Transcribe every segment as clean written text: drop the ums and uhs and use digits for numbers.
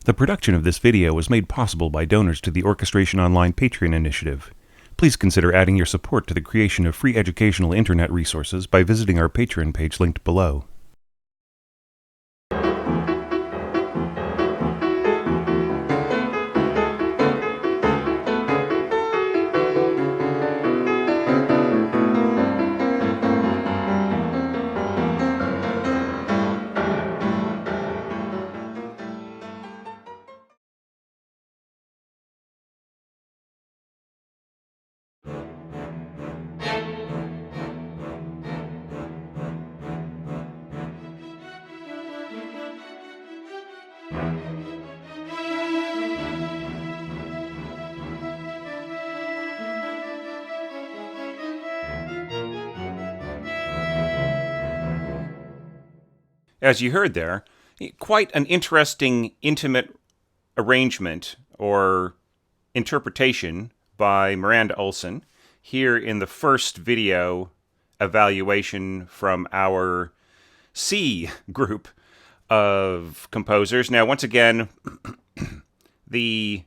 The production of this video was made possible by donors to the Orchestration Online Patreon initiative. Please consider adding your support to the creation of free educational internet resources by visiting our Patreon page linked below. As you heard there, quite an interesting, intimate arrangement or interpretation by Miranda Olson here in the first video evaluation from our C group of composers. Now, once again, the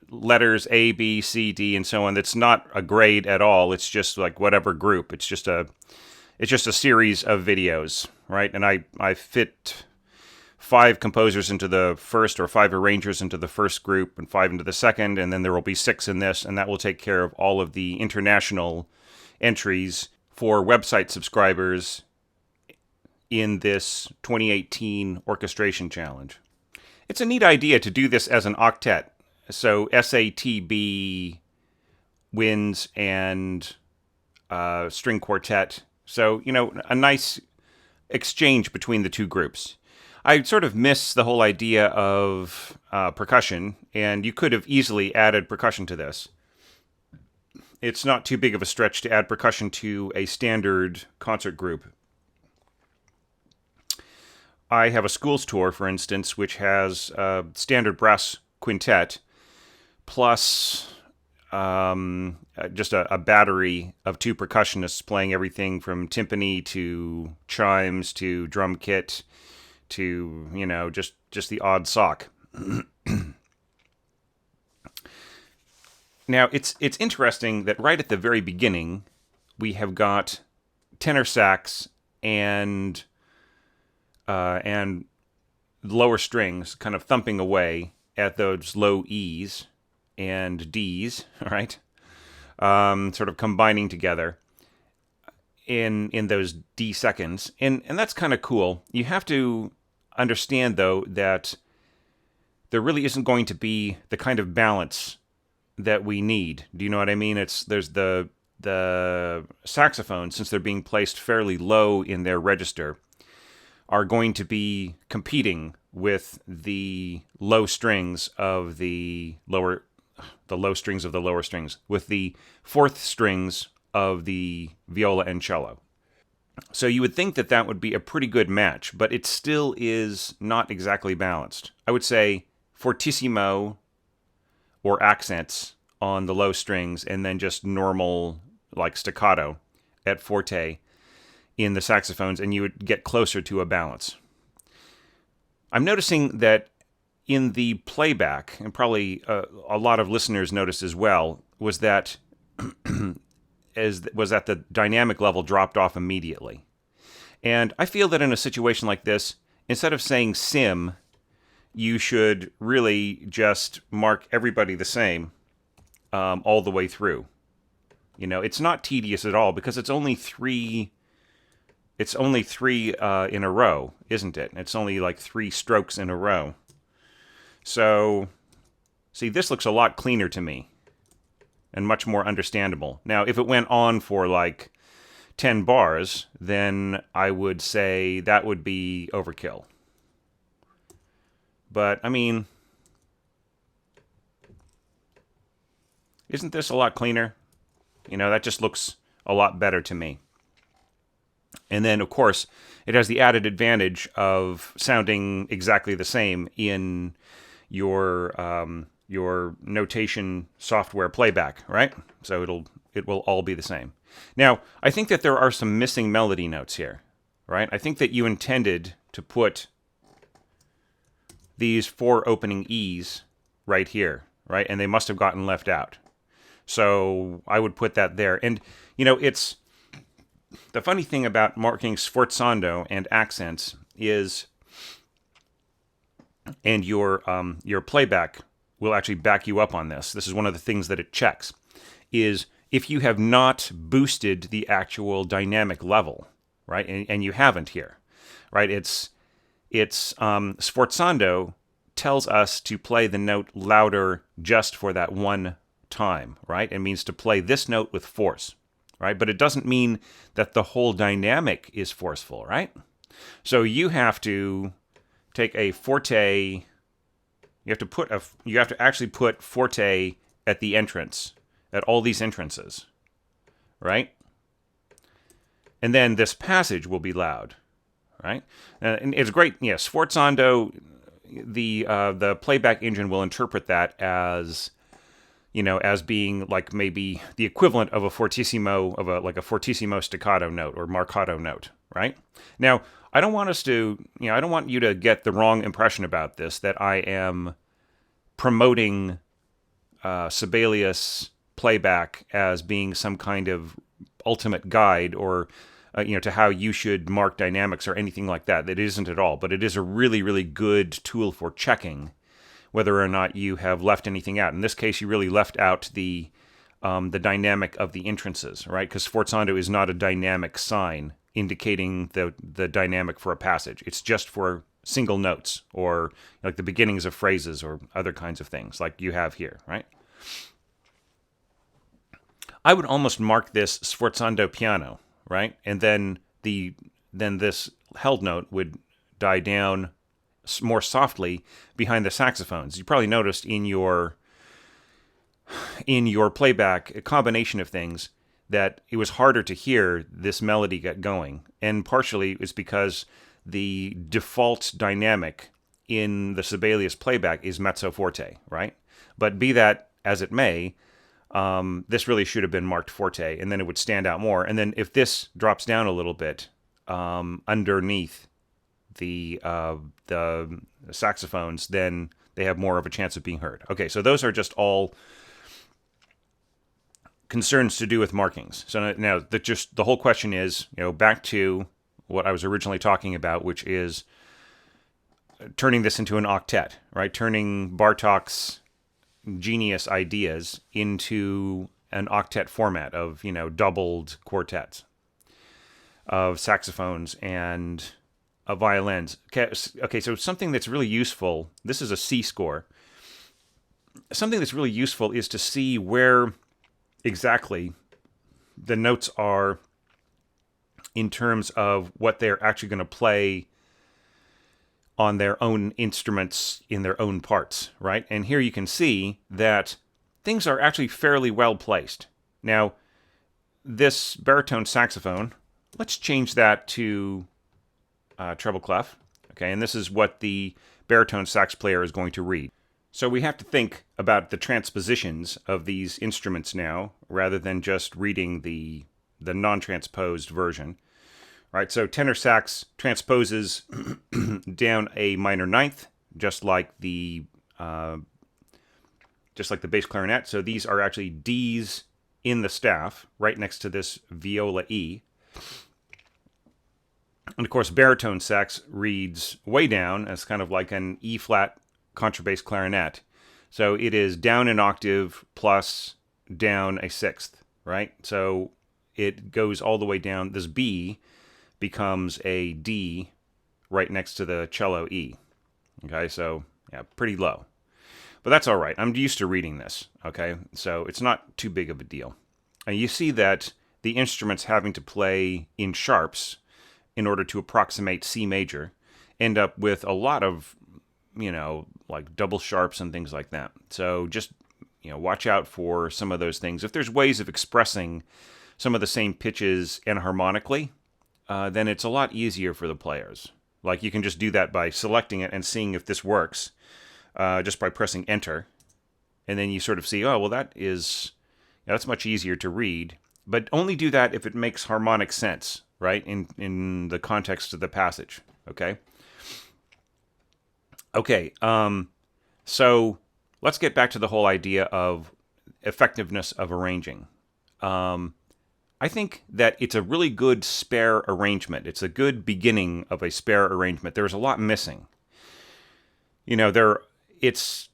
letters A, B, C, D, and so on, that's not a grade at all. It's just like whatever group. It's just a series of videos, right? And I fit 5 composers into the first, or 5 arrangers into the first group, and 5 into the second, and then there will be 6 in this, and that will take care of all of the international entries for website subscribers in this 2018 orchestration challenge. It's a neat idea to do this as an octet. So SATB, winds, and string quartet. So, a nice exchange between the two groups. I sort of miss the whole idea of percussion, and you could have easily added percussion to this. It's not too big of a stretch to add percussion to a standard concert group. I have a schools tour, for instance, which has a standard brass quintet, plus just a battery of 2 percussionists playing everything from timpani to chimes to drum kit to, just the odd sock. Now, it's interesting that right at the very beginning, we have got tenor sax and lower strings kind of thumping away at those low E's and D's, right? Sort of combining together in those D seconds. And that's kind of cool. You have to understand, though, that there really isn't going to be the kind of balance that we need. Do you know what I mean? There's the saxophones, since they're being placed fairly low in their register, are going to be competing with the low strings of the lower strings, with the fourth strings of the viola and cello. So you would think that that would be a pretty good match, but it still is not exactly balanced. I would say fortissimo or accents on the low strings, and then just normal, like staccato at forte in the saxophones, and you would get closer to a balance. I'm noticing that in the playback, and probably a lot of listeners noticed as well, was that the dynamic level dropped off immediately. And I feel that in a situation like this, instead of saying sim, you should really just mark everybody the same all the way through. It's not tedious at all, because it's only three in a row, isn't it? It's only like 3 strokes in a row. So, see, this looks a lot cleaner to me and much more understandable. Now, if it went on for like 10 bars, then I would say that would be overkill. But, I mean, isn't this a lot cleaner? That just looks a lot better to me. And then, of course, it has the added advantage of sounding exactly the same in your notation software playback, right? So it will all be the same. Now, I think that there are some missing melody notes here, right? I think that you intended to put these 4 opening E's right here, right? And they must have gotten left out. So I would put that there. And, it's the funny thing about marking sforzando and accents is, and your playback will actually back you up on this. This is one of the things that it checks, is if you have not boosted the actual dynamic level, right? And you haven't here, right? It's sforzando tells us to play the note louder just for that one time, right? It means to play this note with force, right? But it doesn't mean that the whole dynamic is forceful, right? So you have to take a forte. You have to actually put forte at the entrance, at all these entrances, right? And then this passage will be loud, right? And it's great. Yes, sforzando. The playback engine will interpret that as, as being like maybe the equivalent of a fortissimo, like a fortissimo staccato note or marcato note, right? Now, I don't want I don't want you to get the wrong impression about this, that I am promoting Sibelius playback as being some kind of ultimate guide or to how you should mark dynamics or anything like that. It isn't at all, but it is a really, really good tool for checking whether or not you have left anything out. In this case, you really left out the dynamic of the entrances, right? Because sforzando is not a dynamic sign indicating the dynamic for a passage. It's just for single notes or like the beginnings of phrases or other kinds of things like you have here, right? I would almost mark this sforzando piano, right? And then this held note would die down more softly behind the saxophones. You probably noticed in your playback a combination of things that it was harder to hear this melody get going. And partially it's because the default dynamic in the Sibelius playback is mezzo forte, right? But be that as it may, this really should have been marked forte, and then it would stand out more. And then if this drops down a little bit underneath the saxophones, then they have more of a chance of being heard. Okay, so those are just all concerns to do with markings. So now the whole question is, back to what I was originally talking about, which is turning this into an octet, right? Turning Bartok's genius ideas into an octet format of, doubled quartets of saxophones and violins. Okay, so something that's really useful, this is a C score. Something that's really useful is to see where exactly the notes are in terms of what they're actually going to play on their own instruments in their own parts, right? And here you can see that things are actually fairly well placed. Now, this baritone saxophone, let's change that to treble clef, okay? And this is what the baritone sax player is going to read. So we have to think about the transpositions of these instruments now, rather than just reading the non-transposed version. Right, so tenor sax transposes down a minor ninth, just like the bass clarinet. So these are actually D's in the staff, right next to this viola E. And of course, baritone sax reads way down as kind of like an E flat contrabass clarinet. So it is down an octave plus down a sixth, right? So it goes all the way down. This B becomes a D right next to the cello E. Okay, so yeah, pretty low. But that's all right. I'm used to reading this, okay? So it's not too big of a deal. And you see that the instruments having to play in sharps in order to approximate C major end up with a lot of, like double sharps and things like that. So just, watch out for some of those things. If there's ways of expressing some of the same pitches enharmonically, then it's a lot easier for the players. Like you can just do that by selecting it and seeing if this works, just by pressing enter. And then you sort of see, oh, well, that's much easier to read. But only do that if it makes harmonic sense, right, in the context of the passage, okay? Okay, so let's get back to the whole idea of effectiveness of arranging. I think that it's a really good spare arrangement. It's a good beginning of a spare arrangement. There's a lot missing. You know, it's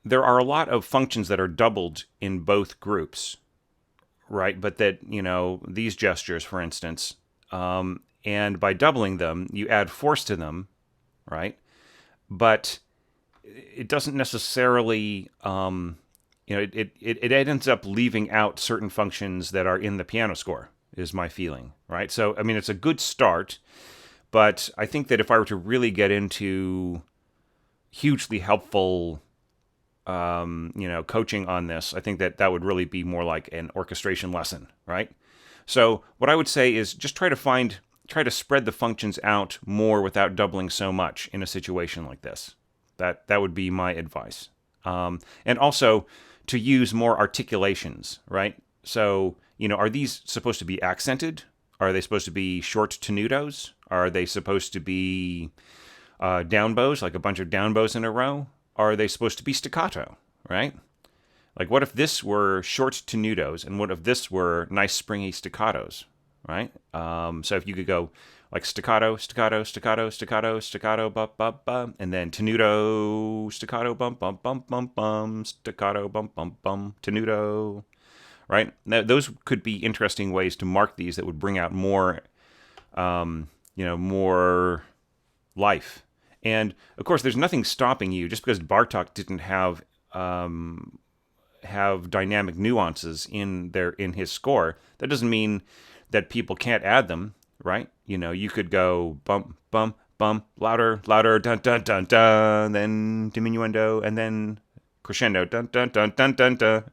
there are a lot of functions that are doubled in both groups, right? But that, these gestures, for instance, and by doubling them, you add force to them, right? But it doesn't necessarily, it ends up leaving out certain functions that are in the piano score, is my feeling, right? So, I mean, it's a good start, but I think that if I were to really get into hugely helpful coaching on this, I think that that would really be more like an orchestration lesson, right? So what I would say is just try to spread the functions out more without doubling so much in a situation like this. That would be my advice. And also to use more articulations, right? So, are these supposed to be accented? Are they supposed to be short tenutos? Are they supposed to be down bows, like a bunch of down bows in a row? Are they supposed to be staccato, right? Like, what if this were short tenutos, and what if this were nice springy staccatos, right? So if you could go like staccato, staccato, staccato, staccato, staccato, bum, bum, bum, and then tenuto, staccato, bum, bum, bum, bum, bum, staccato, bum, bum, bum, tenuto, right? Now, those could be interesting ways to mark these that would bring out more, more life. And of course, there's nothing stopping you just because Bartok didn't have dynamic nuances in his score. That doesn't mean that people can't add them, right? You could go bump, bump, bump, louder, louder, dun, dun, dun, dun, then diminuendo, and then crescendo, dun, dun, dun, dun, dun, dun.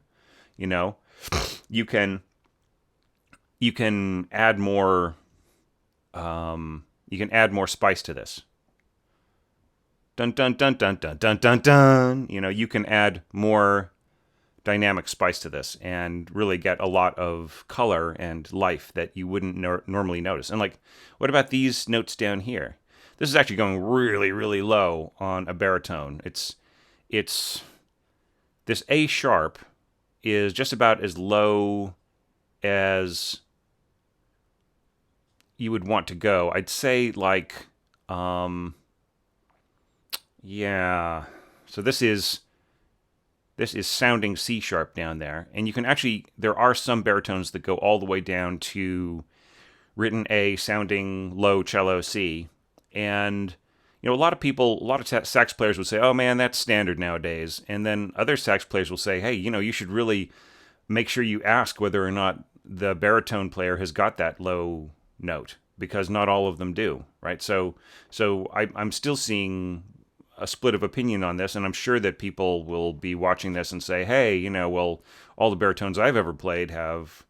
You know, you can add more. You can add more spice to this. Dun dun dun dun dun dun dun dun. You can add more dynamic spice to this and really get a lot of color and life that you wouldn't normally notice. And like, what about these notes down here? This is actually going really, really low on a baritone. It's this A sharp is just about as low as you would want to go. I'd say like, yeah. So this is sounding C sharp down there. And you can actually, there are some baritones that go all the way down to written A sounding low cello C. And, a lot of sax players would say, oh man, that's standard nowadays. And then other sax players will say, hey, you should really make sure you ask whether or not the baritone player has got that low note, because not all of them do, right? So I'm still seeing a split of opinion on this, and I'm sure that people will be watching this and say, hey, well, all the baritones I've ever played have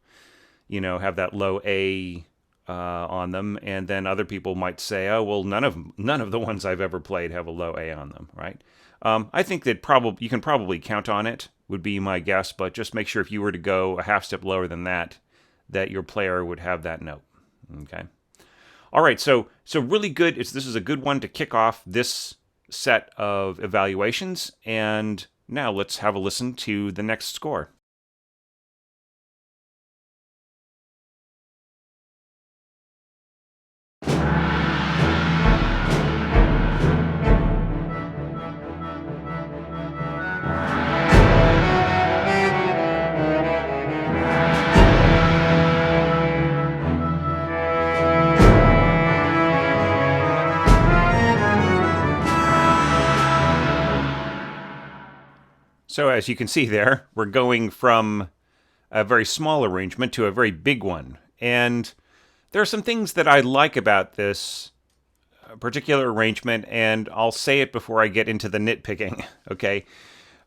that low A on them, and then other people might say, oh, well, none of the ones I've ever played have a low A on them, right? I think that you can probably count on it, would be my guess, but just make sure if you were to go a half step lower than that, that your player would have that note. Okay. All right. So really good. This is a good one to kick off this set of evaluations. And now let's have a listen to the next score. So as you can see there, we're going from a very small arrangement to a very big one. And there are some things that I like about this particular arrangement, and I'll say it before I get into the nitpicking, okay?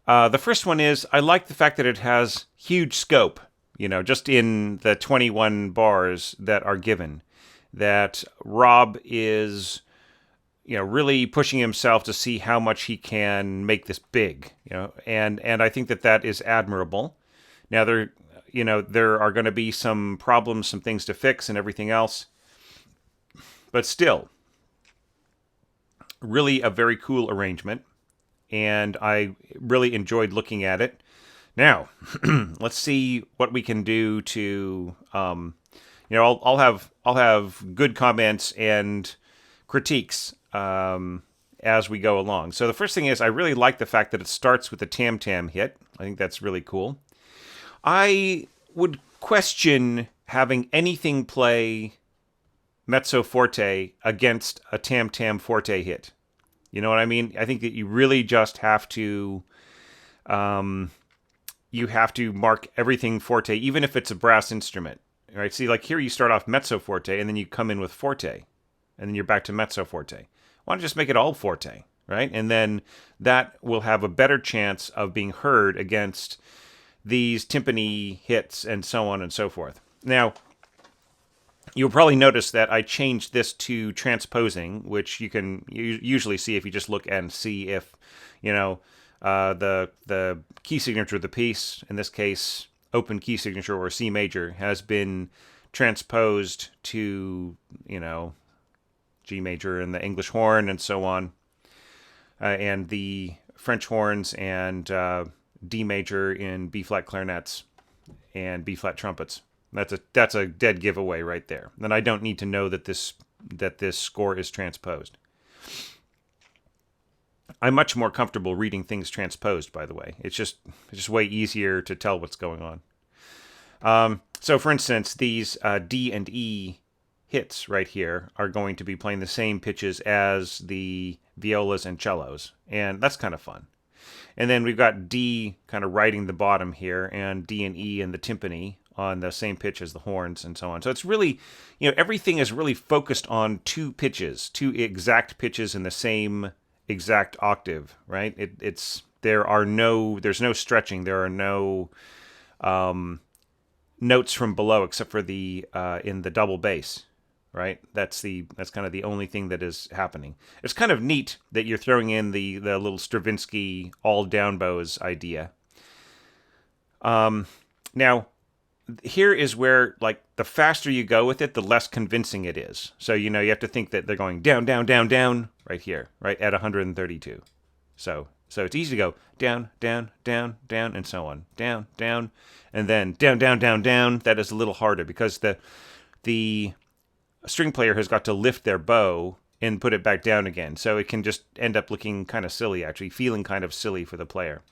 The first one is I like the fact that it has huge scope, just in the 21 bars that are given. That Rob is really pushing himself to see how much he can make this big, and I think that is admirable. Now there are going to be some problems, some things to fix and everything else, but still, Really a very cool arrangement, and I really enjoyed looking at it. Now, let's see what we can do to, I'll have good comments and critiques as we go along. So the first thing is, I really like the fact that it starts with the tam tam hit. I think that's really cool. I would question having anything play mezzo forte against a tam tam forte hit. You know what I mean? I think that you really just have to mark everything forte, even if it's a brass instrument. Right? See, like here you start off mezzo forte, and then you come in with forte, and then you're back to mezzo forte. Why don't you just make it all forte, right? And then that will have a better chance of being heard against these timpani hits and so on and so forth. Now, you'll probably notice that I changed this to transposing, which you can usually see if you just look and see if, the key signature of the piece, in this case, open key signature or C major, has been transposed to, G major and the English horn and so on, and the French horns and D major in B flat clarinets and B flat trumpets. That's a dead giveaway right there. Then I don't need to know that this score is transposed. I'm much more comfortable reading things transposed, by the way. It's just way easier to tell what's going on. So, for instance, these D and E hits right here are going to be playing the same pitches as the violas and cellos, and that's kind of fun. And then we've got D kind of riding the bottom here, and D and E and the timpani on the same pitch as the horns and so on. So it's really, everything is really focused on two exact pitches in the same exact octave, right? There's no stretching. There are no notes from below except for the in the double bass, right? That's kind of the only thing that is happening. It's kind of neat that you're throwing in the little Stravinsky all down bows idea. Now, here is where, like, the faster you go with it, the less convincing it is. So, you have to think that they're going down, down, down, down, right here, right at 132. So it's easy to go down, down, down, down, and so on. Down, down, and then down, down, down, down. That is a little harder because the string player has got to lift their bow and put it back down again. So it can just end up looking kind of silly, actually, feeling kind of silly for the player.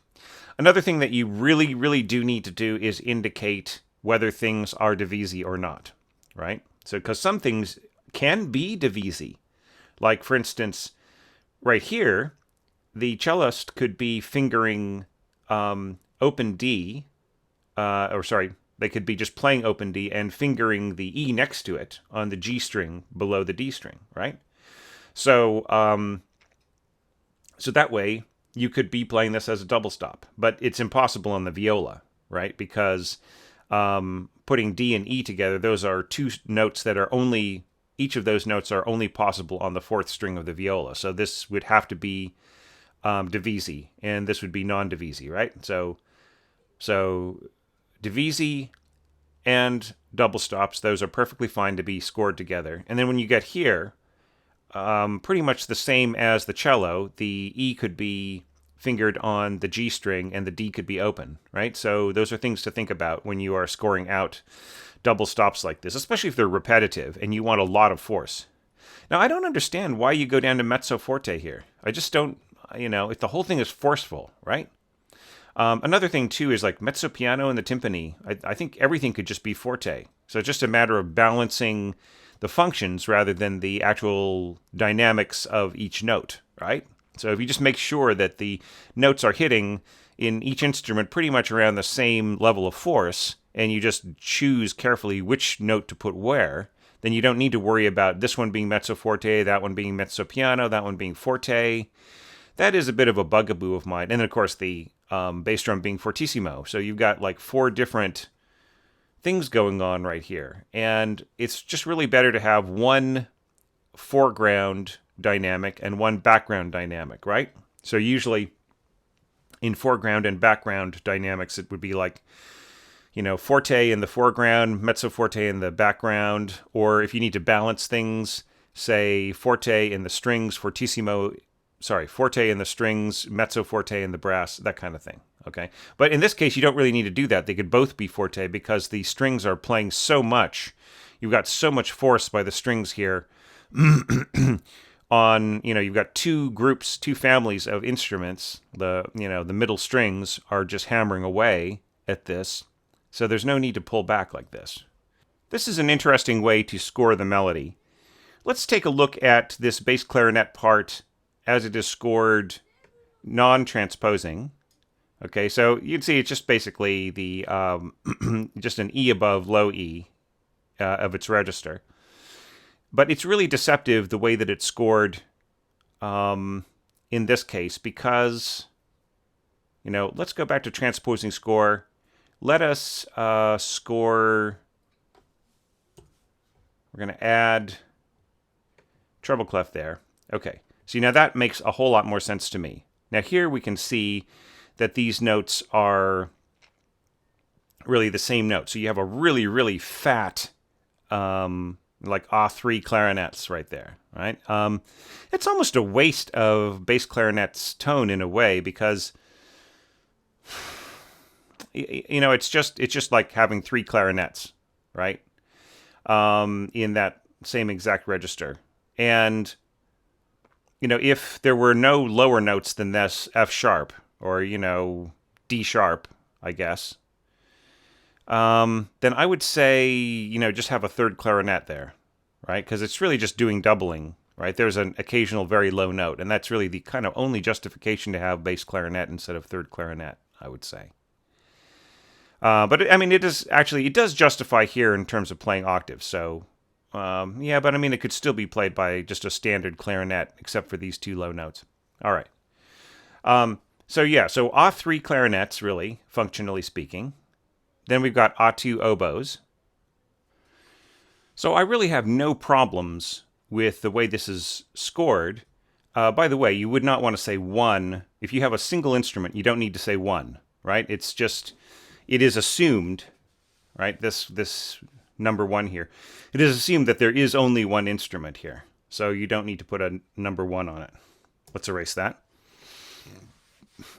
Another thing that you really, really do need to do is indicate whether things are divisi or not, right? So, because some things can be divisi. Like, for instance, right here, the cellist could be fingering open D, they could be just playing open D and fingering the E next to it on the G string below the D string, right? So, so that way, you could be playing this as a double stop, but it's impossible on the viola, right? Because putting D and E together, those are two notes that are each of those notes are only possible on the fourth string of the viola. So this would have to be divisi, and this would be non-divisi, right? So divisi and double stops, those are perfectly fine to be scored together. And then when you get here, pretty much the same as the cello, the E could be fingered on the G string and the D could be open, right? So those are things to think about when you are scoring out double stops like this, especially if they're repetitive and you want a lot of force. Now, I don't understand why you go down to mezzo forte here. I just don't, if the whole thing is forceful, right? Another thing, too, is like mezzo piano and the timpani. I think everything could just be forte. So it's just a matter of balancing the functions rather than the actual dynamics of each note, right? So if you just make sure that the notes are hitting in each instrument pretty much around the same level of force, and you just choose carefully which note to put where, then you don't need to worry about this one being mezzo forte, that one being mezzo piano, that one being forte. That is a bit of a bugaboo of mine. And then, of course, the bass drum being fortissimo. So you've got like 4 different things going on right here. And it's just really better to have one foreground dynamic and one background dynamic, right? So usually in foreground and background dynamics, it would be like, forte in the foreground, mezzo forte in the background, or if you need to balance things, say forte in the strings, forte in the strings, mezzo forte in the brass, that kind of thing. Okay, but in this case, you don't really need to do that. They could both be forte because the strings are playing so much. You've got so much force by the strings here. On, you've got two groups, two families of instruments. The middle strings are just hammering away at this, so there's no need to pull back like this. This is an interesting way to score the melody. Let's take a look at this bass clarinet part as it is scored non-transposing. Okay, so you can see it's just basically the just an E above low E of its register. But it's really deceptive the way that it's scored in this case because, let's go back to transposing score. Let us score, we're going to add treble clef there. Okay, so now that makes a whole lot more sense to me. Now here we can see that these notes are really the same note. So you have a really, really fat, like A3 clarinets right there, right? It's almost a waste of bass clarinet's tone in a way because, it's just like having three clarinets, right? In that same exact register. And, if there were no lower notes than this F sharp, or, D sharp, I guess, then I would say, just have a third clarinet there, right? Because it's really just doing doubling, right? There's an occasional very low note, and that's really the kind of only justification to have bass clarinet instead of third clarinet, I would say. But, it does justify here in terms of playing octaves, so, yeah, but, it could still be played by just a standard clarinet, except for these two low notes. All right. So A3 clarinets, really, functionally speaking. Then we've got A2 oboes. So I really have no problems with the way this is scored. By the way, you would not want to say one. If you have a single instrument, you don't need to say one, right? It is assumed, right? This number one here. It is assumed that there is only one instrument here. So you don't need to put a number one on it. Let's erase that.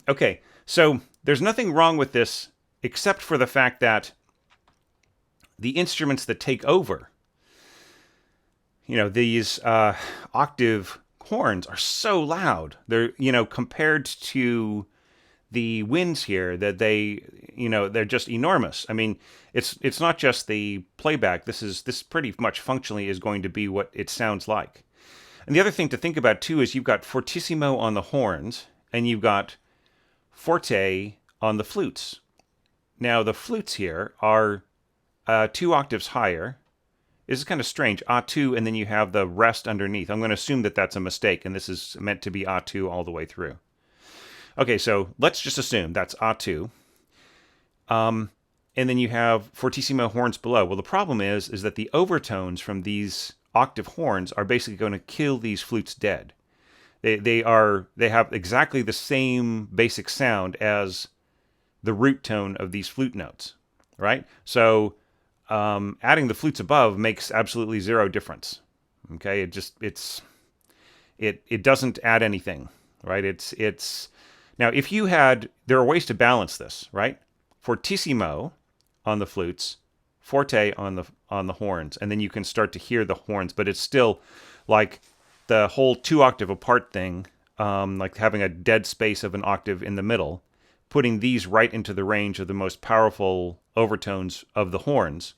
Okay, so there's nothing wrong with this except for the fact that the instruments that take over, these octave horns are so loud. They're, compared to the winds here, that they're just enormous. It's not just the playback. This pretty much functionally is going to be what it sounds like. And the other thing to think about too is you've got fortissimo on the horns and you've got forte on the flutes. Now the flutes here are 2 octaves higher. This is kind of strange. A2, and then you have the rest underneath. I'm going to assume that that's a mistake, and this is meant to be A2 all the way through. Okay, so let's just assume that's A2. And then you have fortissimo horns below. Well, the problem is that the overtones from these octave horns are basically going to kill these flutes dead. They have exactly the same basic sound as the root tone of these flute notes, right? So adding the flutes above makes absolutely zero difference. Okay, it doesn't add anything, right? It's now if you had, there are ways to balance this, right? Fortissimo on the flutes, forte on the horns, and then you can start to hear the horns, but it's still like the whole 2 octave apart thing, like having a dead space of an octave in the middle, putting these right into the range of the most powerful overtones of the horns.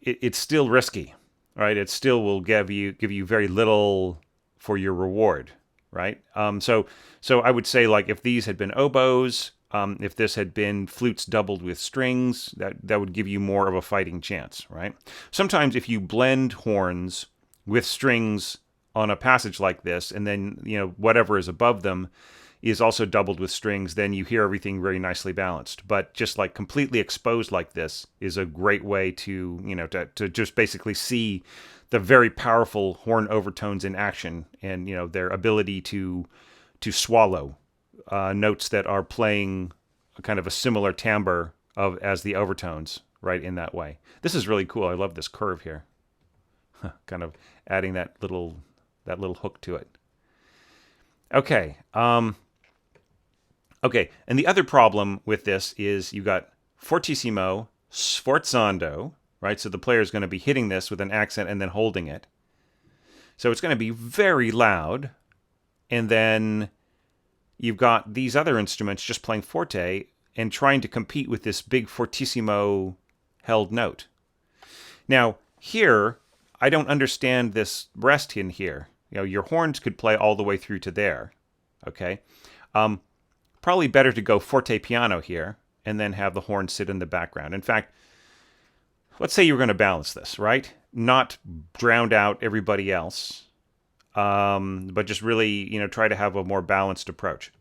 It's still risky, right? It still will give you very little for your reward, right? So I would say, like, if these had been oboes, if this had been flutes doubled with strings, that would give you more of a fighting chance, right? Sometimes if you blend horns with strings on a passage like this, and then, whatever is above them is also doubled with strings, then you hear everything very nicely balanced. But just like completely exposed like this is a great way to, to just basically see the very powerful horn overtones in action, and, their ability to swallow notes that are playing a kind of a similar timbre as the overtones, right, in that way. This is really cool. I love this curve here. kind of adding that little hook to it. Okay. Okay, and the other problem with this is you got fortissimo, sforzando, right? So the player is going to be hitting this with an accent and then holding it. So it's going to be very loud. And then you've got these other instruments just playing forte and trying to compete with this big fortissimo held note. Now, here, I don't understand this rest in here. You know, your horns could play all the way through to there, okay? Probably better to go forte piano here and then have the horn sit in the background. In fact, let's say you were going to balance this, right? Not drown out everybody else, but just really, try to have a more balanced approach.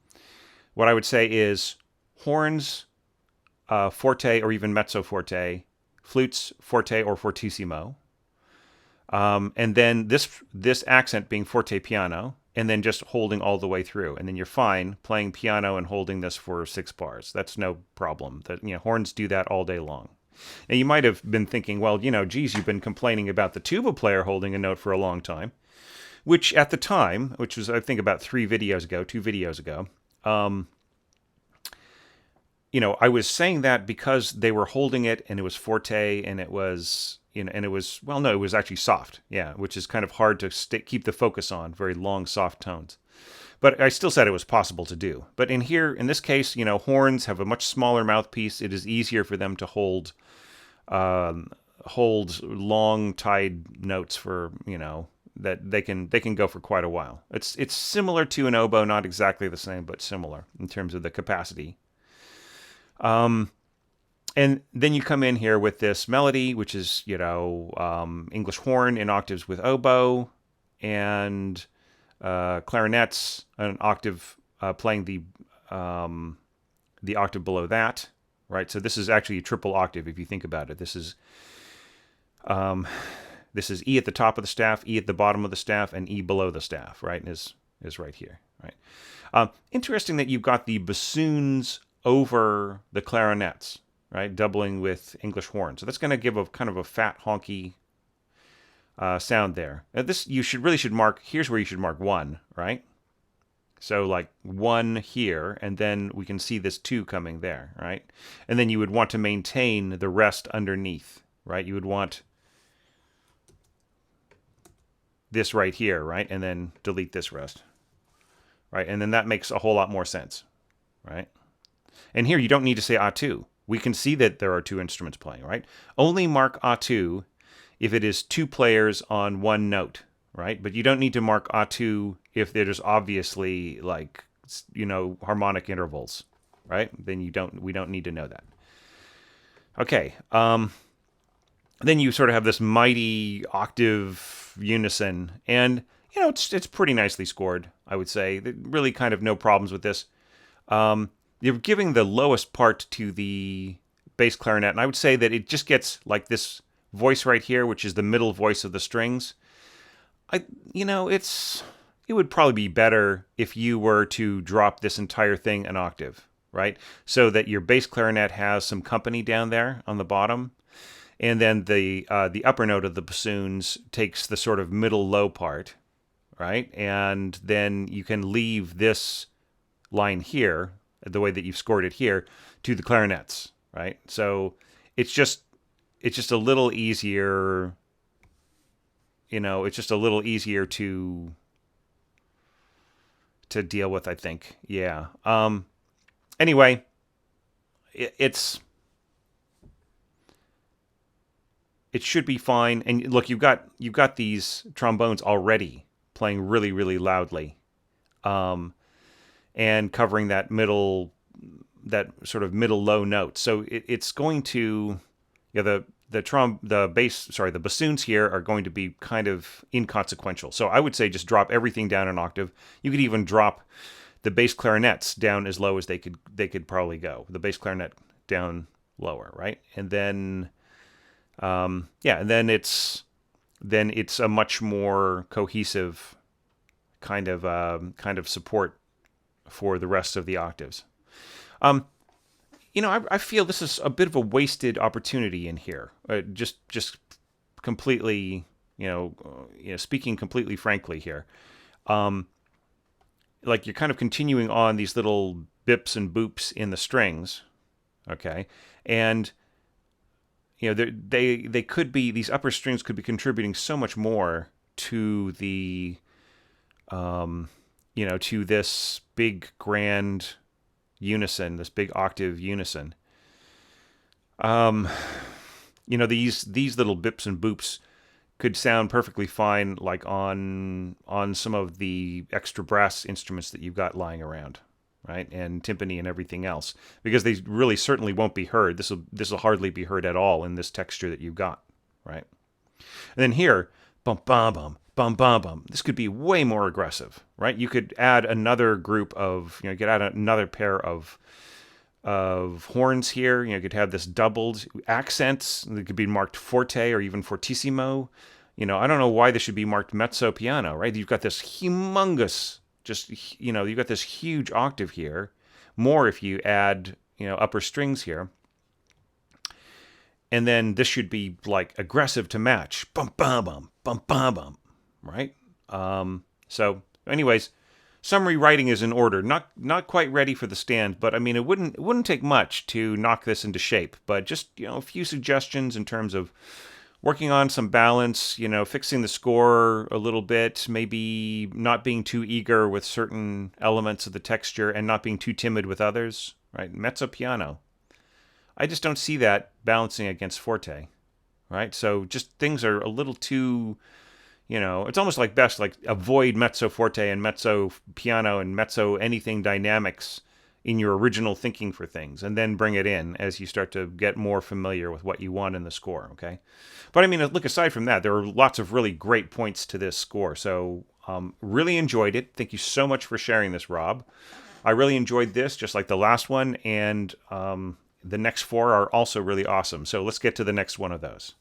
What I would say is horns, forte or even mezzo forte, flutes, forte or fortissimo, and then this accent being forte piano, and then just holding all the way through. And then you're fine playing piano and holding this for 6 bars. That's no problem. Horns do that all day long. Now, you might have been thinking, well, geez, you've been complaining about the tuba player holding a note for a long time, which at the time, which was, I think, about 2 videos ago, I was saying that because they were holding it and it was forte and it was... and it was, well, no, it was actually soft, yeah, which is kind of hard to keep the focus on, very long, soft tones. But I still said it was possible to do. But in this case, horns have a much smaller mouthpiece. It is easier for them to hold long tied notes for, that they can go for quite a while. It's similar to an oboe, not exactly the same, but similar in terms of the capacity. And then you come in here with this melody, which is, English horn in octaves with oboe, and clarinets, an octave playing the octave below that, right? So this is actually a triple octave if you think about it. This is E at the top of the staff, E at the bottom of the staff, and E below the staff, right? And is right here, right? Interesting that you've got the bassoons over the clarinets, right, doubling with English horn. So that's going to give a kind of a fat, honky sound there. Now this you should mark. Here's where you should mark 1, right? So like 1 here, and then we can see this 2 coming there, right? And then you would want to maintain the rest underneath, right? You would want this right here, right? And then delete this rest, right? And then that makes a whole lot more sense, right? And here you don't need to say A2. We can see that there are 2 instruments playing, right? Only mark A2 if it is 2 players on 1 note, right? But you don't need to mark A2 if there's obviously harmonic intervals, right? Then we don't need to know that. Okay. Then you sort of have this mighty octave unison, and it's pretty nicely scored, I would say. Really kind of no problems with this. You're giving the lowest part to the bass clarinet, and I would say that it just gets like this voice right here, which is the middle voice of the strings. It would probably be better if you were to drop this entire thing an octave, right? So that your bass clarinet has some company down there on the bottom, and then the upper note of the bassoons takes the sort of middle low part, right? And then you can leave this line here, the way that you've scored it here, to the clarinets, right? So it's just a little easier, it's just a little easier to deal with, I think. Yeah. Anyway, it should be fine. And look, you've got these trombones already playing really, really loudly. And covering that sort of middle low note. So it's going to, the bassoons here are going to be kind of inconsequential. So I would say just drop everything down an octave. You could even drop the bass clarinets down as low as they could probably go. The bass clarinet down lower, right? And then, and then it's a much more cohesive kind of support for the rest of the octaves. I feel this is a bit of a wasted opportunity in here. Just completely, speaking completely frankly here. Like you're kind of continuing on these little bips and boops in the strings, okay? And they could be, these upper strings could be contributing so much more to the to this big grand unison, this big octave unison. These little bips and boops could sound perfectly fine, like on some of the extra brass instruments that you've got lying around, right? And timpani and everything else, because they really certainly won't be heard. This will hardly be heard at all in this texture that you've got, right? And then here, bum bum bum bum bum bum. This could be way more aggressive, right? You could add another group of, you could add another pair of horns here. You could have this doubled accents. It could be marked forte or even fortissimo. I don't know why this should be marked mezzo piano, right? You've got this humongous, you've got this huge octave here. More if you add, upper strings here. And then this should be like aggressive to match. Bum bum bum bum bum bum, right? So anyways, summary writing is in order. Not quite ready for the stand, but I mean it wouldn't take much to knock this into shape. But just a few suggestions in terms of working on some balance, fixing the score a little bit, maybe not being too eager with certain elements of the texture and not being too timid with others, right? Mezzo piano. I just don't see that balancing against forte, right? So just things are a little too, it's almost like best, like avoid mezzo forte and mezzo piano and mezzo anything dynamics in your original thinking for things, and then bring it in as you start to get more familiar with what you want in the score, okay? But I mean, look, aside from that, there are lots of really great points to this score. So really enjoyed it. Thank you so much for sharing this, Rob. I really enjoyed this, just like the last one, and the next four are also really awesome. So let's get to the next one of those.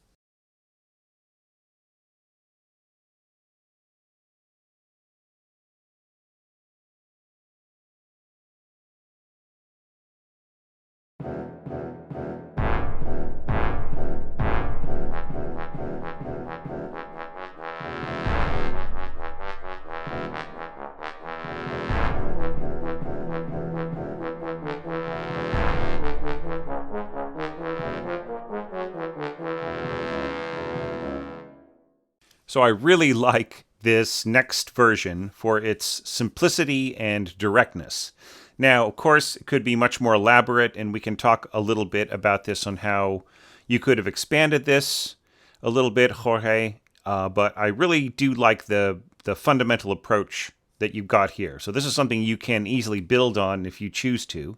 So I really like this next version for its simplicity and directness. Now, of course, it could be much more elaborate, and we can talk a little bit about this on how you could have expanded this a little bit, Jorge. But I really do like the fundamental approach that you've got here. So this is something you can easily build on if you choose to.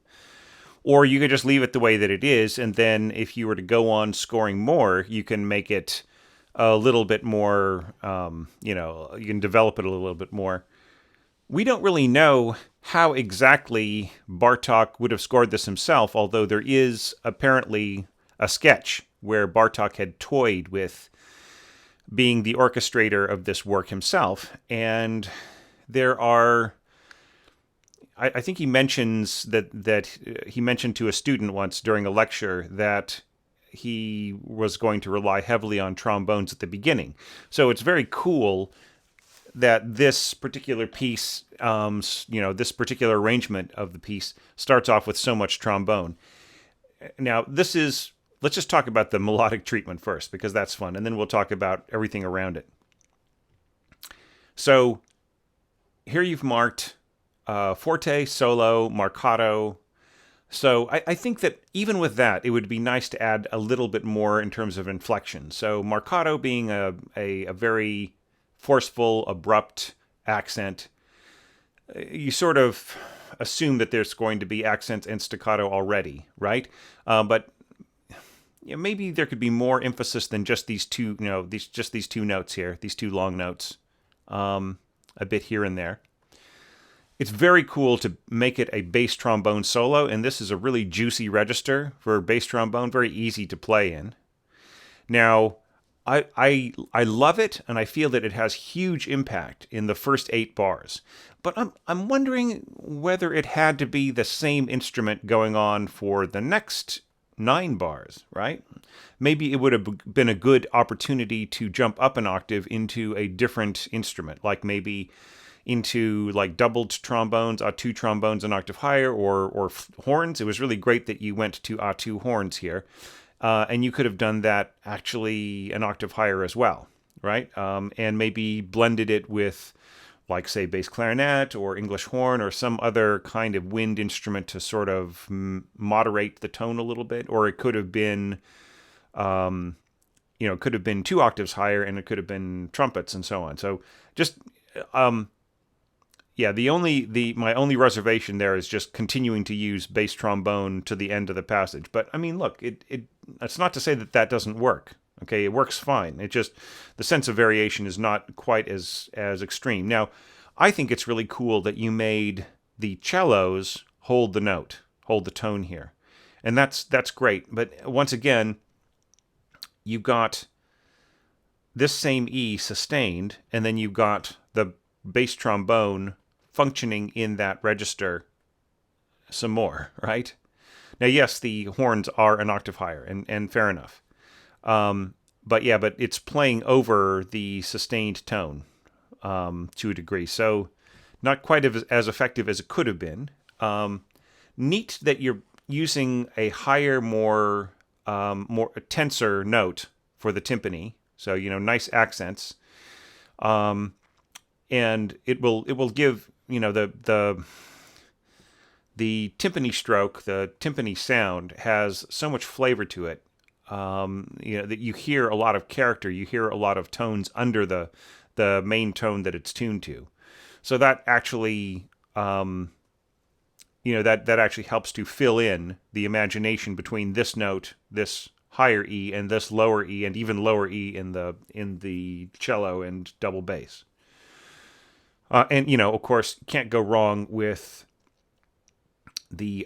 Or you could just leave it the way that it is, and then if you were to go on scoring more, you can make it a little bit more, you can develop it a little bit more. We don't really know how exactly Bartok would have scored this himself, although there is apparently a sketch where Bartok had toyed with being the orchestrator of this work himself. And there are, I think he mentions that he mentioned to a student once during a lecture that he was going to rely heavily on trombones at the beginning. So it's very cool that this particular piece, this particular arrangement of the piece starts off with so much trombone. Now, let's just talk about the melodic treatment first, because that's fun, and then we'll talk about everything around it. So here you've marked forte, solo, marcato. So I think that even with that, it would be nice to add a little bit more in terms of inflection. So marcato being a very forceful, abrupt accent, you sort of assume that there's going to be accents and staccato already, right? But maybe there could be more emphasis than just these two, these two notes here, these two long notes, a bit here and there. It's very cool to make it a bass trombone solo, and this is a really juicy register for bass trombone, very easy to play in. Now, I love it, and I feel that it has huge impact in the first 8 bars. But I'm wondering whether it had to be the same instrument going on for the next 9 bars, right? Maybe it would have been a good opportunity to jump up an octave into a different instrument, like maybe into like doubled trombones, A2 trombones an octave higher, or horns. It was really great that you went to A2 horns here. And you could have done that actually an octave higher as well, right? And maybe blended it with, like, say, bass clarinet or English horn or some other kind of wind instrument to sort of moderate the tone a little bit. Or it could have been, it could have been 2 octaves higher, and it could have been trumpets and so on. So just, my only reservation there is just continuing to use bass trombone to the end of the passage. But I mean, look, it's not to say that doesn't work. Okay, it works fine. It just, the sense of variation is not quite as extreme. Now, I think it's really cool that you made the cellos hold the note, hold the tone here, and that's great. But once again, you've got this same E sustained, and then you've got the bass trombone functioning in that register some more, right? Now, yes, the horns are an octave higher, and fair enough. But it's playing over the sustained tone to a degree, so not quite as effective as it could have been. Neat that you're using a higher, more tenser note for the timpani, so nice accents, and it will give the timpani stroke, the timpani sound has so much flavor to it. That you hear a lot of character, you hear a lot of tones under the main tone that it's tuned to. So that actually, that actually helps to fill in the imagination between this note, this higher E, and this lower E, and even lower E in the cello and double bass. And of course, can't go wrong with the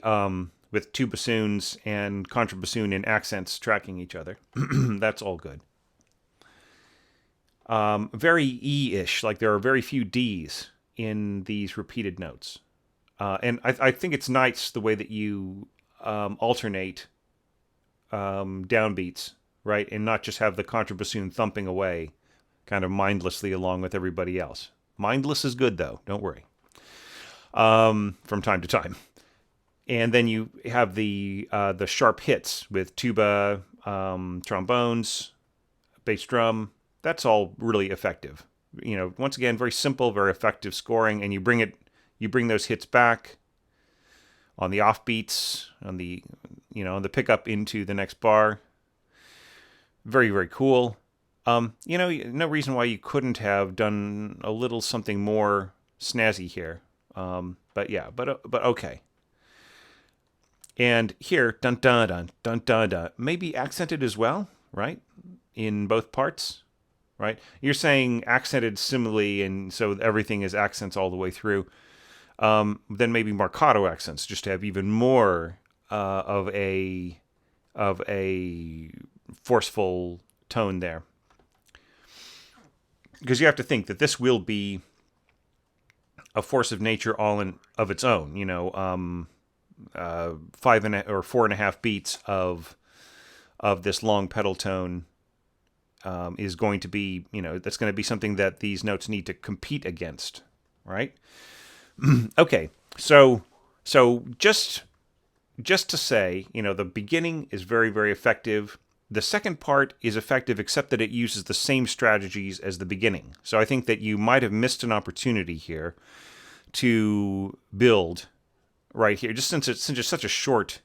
with 2 bassoons and contrabassoon and accents tracking each other. That's all good. Very E-ish, like there are very few Ds in these repeated notes. And I think it's nice the way that you alternate downbeats, right? And not just have the contrabassoon thumping away kind of mindlessly along with everybody else. Mindless is good, though. Don't worry. From time to time. And then you have the sharp hits with tuba, trombones, bass drum. That's all really effective. Once again, very simple, very effective scoring, and you bring those hits back on the offbeats, on the pickup into the next bar. Very, very cool. No reason why you couldn't have done a little something more snazzy here. But okay. And here, dun dun dun dun dun dun, maybe accented as well, right? In both parts, right? You're saying accented similarly, and so everything is accents all the way through. Then maybe marcato accents, just to have even more of a forceful tone there. Because you have to think that this will be a force of nature all in of its own. 5 or 4.5 beats of this long pedal tone is going to be, that's going to be something that these notes need to compete against, right? Okay, so just to say, the beginning is very, very effective. The second part is effective, except that it uses the same strategies as the beginning. So I think that you might have missed an opportunity here to build right here, just since it's such a short,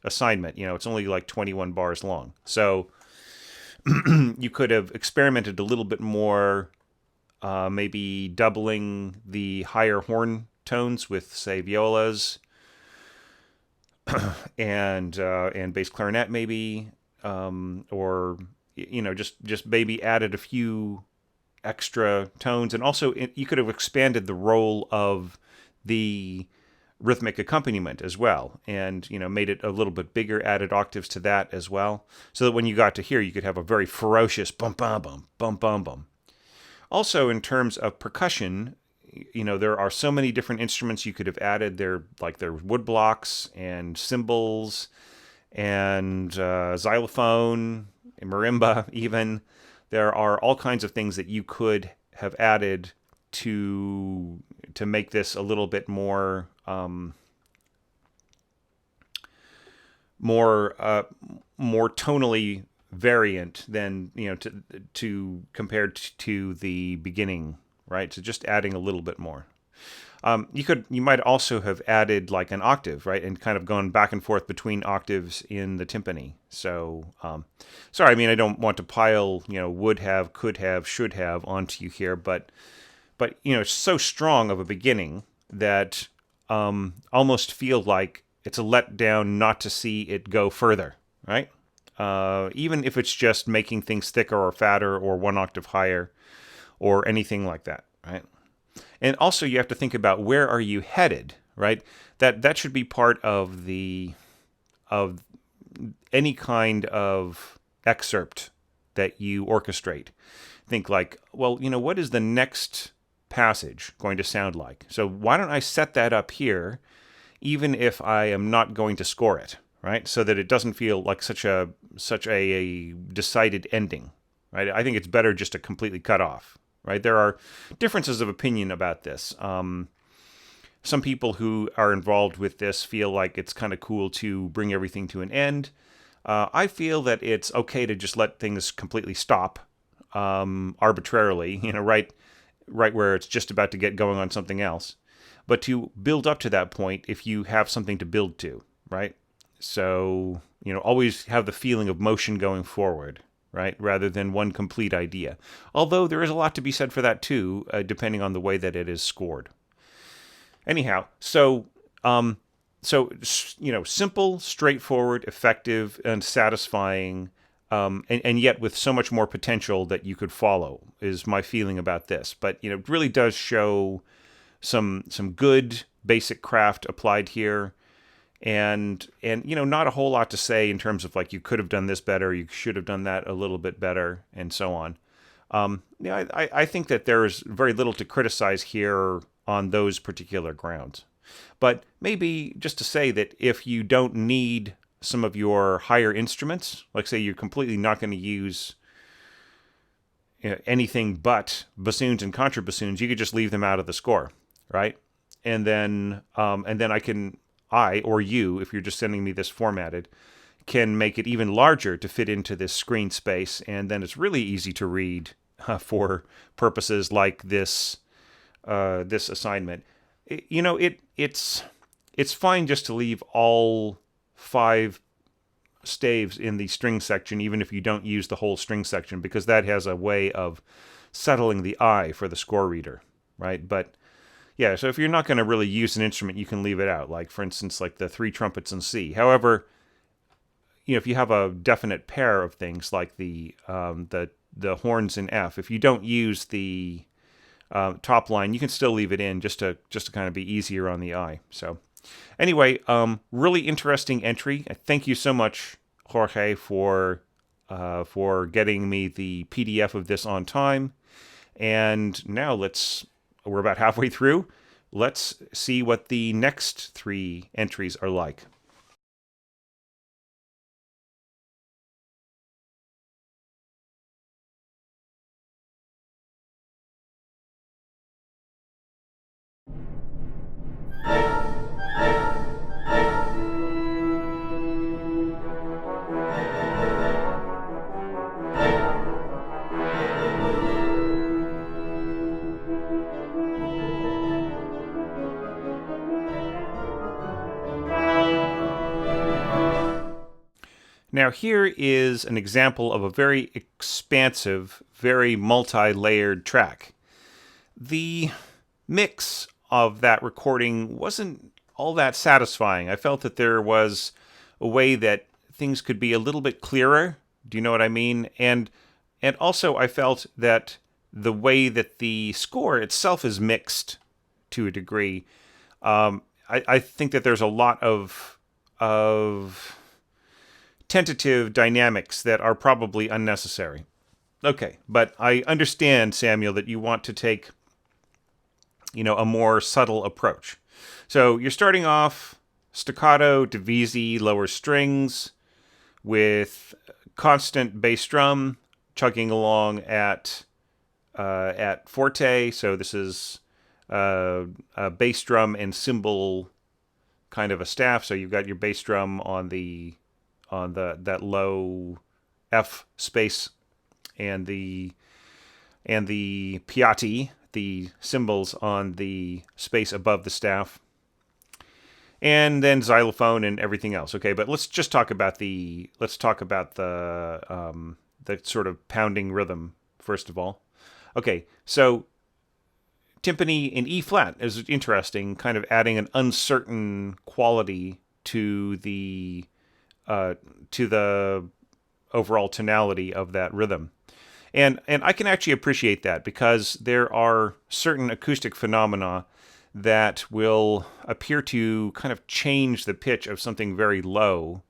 assignment. It's only like 21 bars long. So you could have experimented a little bit more, maybe doubling the higher horn tones with, say, violas and bass clarinet, maybe, or just maybe added a few extra tones, and also you could have expanded the role of the rhythmic accompaniment as well, and made it a little bit bigger, added octaves to that as well, so that when you got to here, you could have a very ferocious bum bum bum bum bum bum. Also, in terms of percussion, there are so many different instruments you could have added. There wood blocks and cymbals and xylophone, and marimba even. There are all kinds of things that you could have added to make this a little bit more more tonally variant than to compared to the beginning, right? So just adding a little bit more. You might also have added like an octave, right, and kind of gone back and forth between octaves in the timpani. So, sorry, I mean I don't want to pile would have, could have, should have onto you here, but it's so strong of a beginning that almost feel like it's a letdown not to see it go further, right? Even if it's just making things thicker or fatter or one octave higher or anything like that, right? And also you have to think about where are you headed, right? That should be part of any kind of excerpt that you orchestrate. Think like, well, what is the next passage going to sound like? So why don't I set that up here, even if I am not going to score it, right? So that it doesn't feel like such a decided ending, right? I think it's better just to completely cut off. Right? There are differences of opinion about this. Some people who are involved with this feel like it's kind of cool to bring everything to an end. I feel that it's okay to just let things completely stop arbitrarily, right where it's just about to get going on something else. But to build up to that point if you have something to build to, right? So, always have the feeling of motion going forward, right? Rather than one complete idea. Although there is a lot to be said for that too, depending on the way that it is scored. Anyhow, so simple, straightforward, effective, and satisfying, and yet with so much more potential that you could follow is my feeling about this. But it really does show some good basic craft applied here. And not a whole lot to say in terms of like you could have done this better, you should have done that a little bit better, and so on. I think that there is very little to criticize here on those particular grounds. But maybe just to say that if you don't need some of your higher instruments, like say you're completely not going to use anything but bassoons and contrabassoons, you could just leave them out of the score, right? And then I or you, if you're just sending me this formatted, can make it even larger to fit into this screen space, and then it's really easy to read for purposes like this assignment. It's fine just to leave all 5 staves in the string section, even if you don't use the whole string section, because that has a way of settling the eye for the score reader, right? But yeah, so if you're not going to really use an instrument, you can leave it out. Like, for instance, like the 3 trumpets in C. However, if you have a definite pair of things like the horns in F, if you don't use the top line, you can still leave it in just to kind of be easier on the eye. So anyway, really interesting entry. Thank you so much, Jorge, for getting me the PDF of this on time. And now we're about halfway through. Let's see what the next 3 entries are like. Now here is an example of a very expansive, very multi-layered track. The mix of that recording wasn't all that satisfying. I felt that there was a way that things could be a little bit clearer. Do you know what I mean? And also I felt that the way that the score itself is mixed to a degree, I think that there's a lot of tentative dynamics that are probably unnecessary. Okay, but I understand, Samuel, that you want to take a more subtle approach. So you're starting off staccato, divisi, lower strings with constant bass drum chugging along at forte. So this is a bass drum and cymbal kind of a staff. So you've got your bass drum on that low F space, and the piatti, the cymbals, on the space above the staff, and then xylophone and everything else. Okay, but let's talk about the sort of pounding rhythm first of all. Okay, so timpani in E flat is interesting, kind of adding an uncertain quality to the overall tonality of that rhythm. And I can actually appreciate that, because there are certain acoustic phenomena that will appear to kind of change the pitch of something very low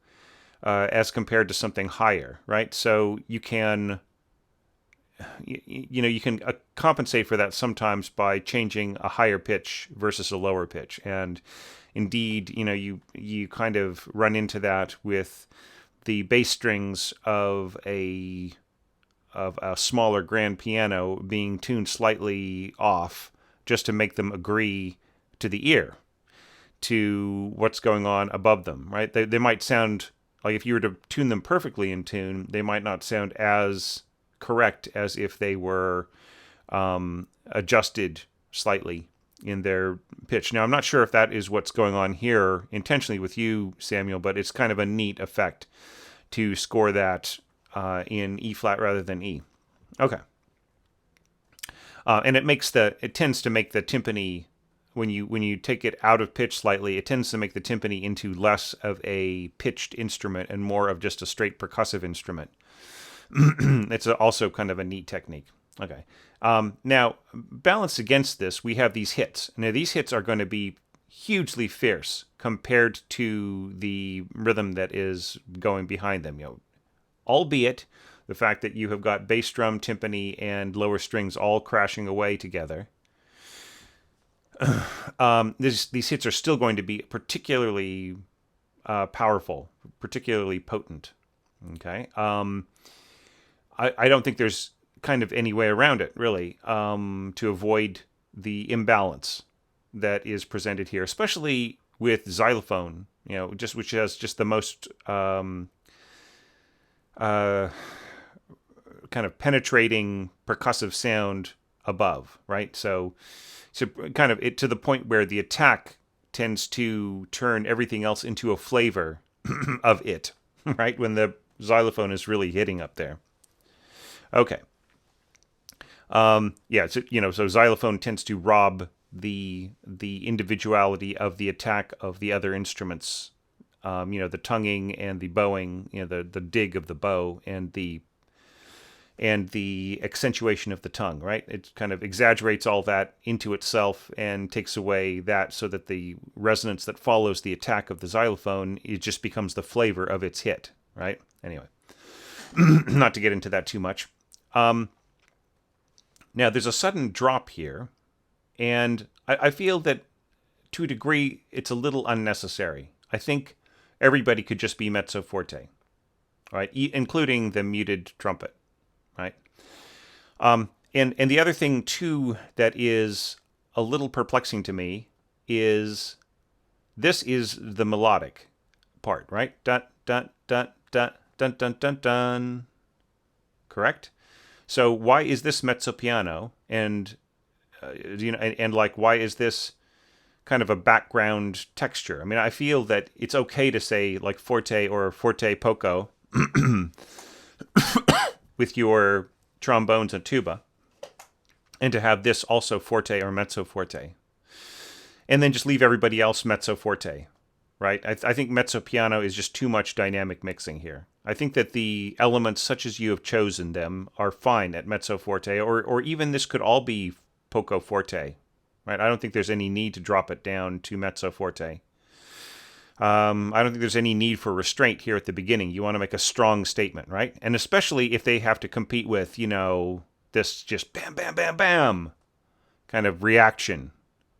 as compared to something higher, right? So you can compensate for that sometimes by changing a higher pitch versus a lower pitch. And indeed, you kind of run into that with the bass strings of a smaller grand piano being tuned slightly off, just to make them agree to the ear, to what's going on above them, right? They might sound like, if you were to tune them perfectly in tune, they might not sound as correct as if they were adjusted slightly in their pitch. Now, I'm not sure if that is what's going on here intentionally with you, Samuel, but it's kind of a neat effect to score that in E flat rather than E. Okay. And it tends to make the timpani, when you take it out of pitch slightly, it tends to make the timpani into less of a pitched instrument and more of just a straight percussive instrument. It's also kind of a neat technique. Okay. Now, balanced against this, we have these hits. Now, these hits are going to be hugely fierce compared to the rhythm that is going behind them. Albeit the fact that you have got bass drum, timpani, and lower strings all crashing away together, these hits are still going to be particularly powerful, particularly potent. Okay. I don't think there's kind of any way around it, really, to avoid the imbalance that is presented here, especially with xylophone, which has just the most kind of penetrating percussive sound above, right? So kind of to the point where the attack tends to turn everything else into a flavor of it, right? When the xylophone is really hitting up there. Okay. So xylophone tends to rob the individuality of the attack of the other instruments. The tonguing and the bowing, the dig of the bow and the accentuation of the tongue, right? It kind of exaggerates all that into itself and takes away that, so that the resonance that follows the attack of the xylophone, it just becomes the flavor of its hit, right? Anyway, not to get into that too much. Now, there's a sudden drop here, and I feel that to a degree it's a little unnecessary. I think everybody could just be mezzo forte, right? Including the muted trumpet, right? And the other thing too that is a little perplexing to me is this is the melodic part, right? Dun dun dun dun dun dun dun dun. Correct? So why is this mezzo piano? And why is this kind of a background texture? I mean, I feel that it's okay to say like forte or forte poco with your trombones and tuba, and to have this also forte or mezzo forte, and then just leave everybody else mezzo forte, right? I think mezzo piano is just too much dynamic mixing here. I think that the elements, such as you have chosen them, are fine at mezzo forte, or even this could all be poco forte, right? I don't think there's any need to drop it down to mezzo forte. I don't think there's any need for restraint here at the beginning. You want to make a strong statement, right? And especially if they have to compete with, this just bam, bam, bam, bam kind of reaction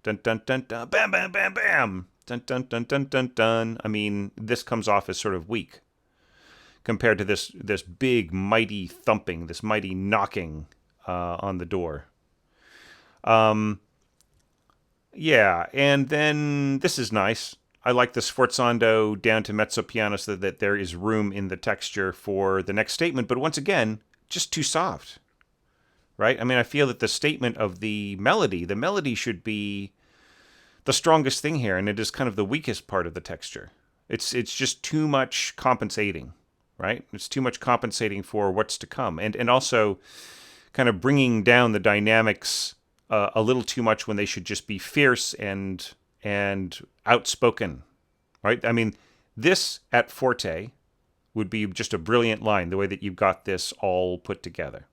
Dun dun dun dun. Bam bam bam bam. Dun dun dun dun dun dun. I mean, this comes off as sort of weak compared to this big mighty thumping, this mighty knocking on the door. Yeah, and then this is nice. I like the sforzando down to mezzo piano so that there is room in the texture for the next statement. But once again, just too soft, right? I mean, I feel that the melody should be the strongest thing here, and it is kind of the weakest part of the texture. It's just too much compensating, right? It's too much compensating for what's to come, and also kind of bringing down the dynamics a little too much when they should just be fierce and outspoken, right? I mean, this at forte would be just a brilliant line, the way that you've got this all put together.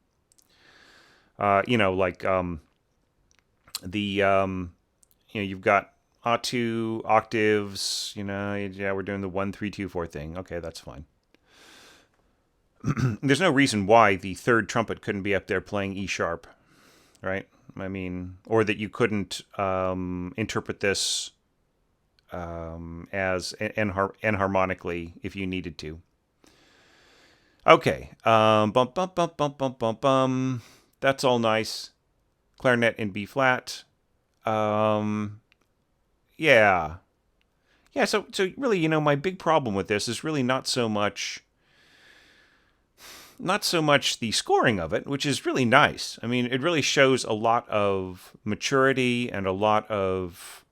You've got A2 octaves, yeah, we're doing the 1, 3, 2, 4 thing. Okay, that's fine. There's no reason why the third trumpet couldn't be up there playing E sharp, right? I mean, or that you couldn't interpret this as enharmonically if you needed to. Okay, bum bum bum bum bum bum bum. That's all nice. Clarinet in B flat. Yeah. So really, my big problem with this is really not so much the scoring of it, which is really nice. I mean, it really shows a lot of maturity and a lot of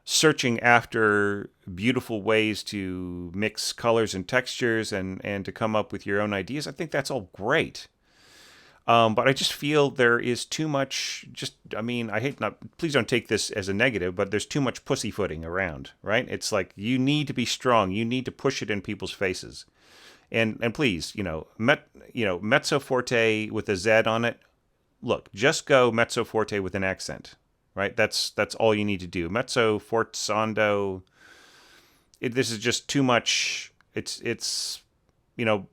searching after beautiful ways to mix colors and textures and to come up with your own ideas. I think that's all great. But I just feel there is too much, please don't take this as a negative, but there's too much pussyfooting around, right? It's like, you need to be strong. You need to push it in people's faces. And please, mezzo forte with a Z on it. Look, just go mezzo forte with an accent, right? That's all you need to do. Mezzo forzando. This is just too much. It's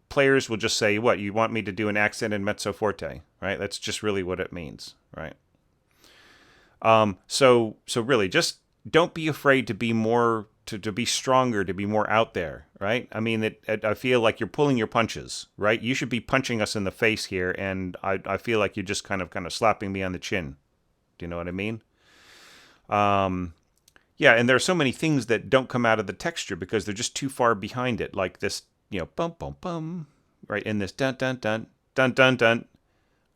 players will just say, "What, you want me to do an accent in mezzo forte?" Right? That's just really what it means, right? So really, just don't be afraid to be more. To be stronger, to be more out there, right? I mean, I feel like you're pulling your punches, right? You should be punching us in the face here, and I feel like you're just kind of slapping me on the chin. Do you know what I mean? Yeah, and there are so many things that don't come out of the texture because they're just too far behind it, like this, bum bum bum, right? In this dun dun dun dun dun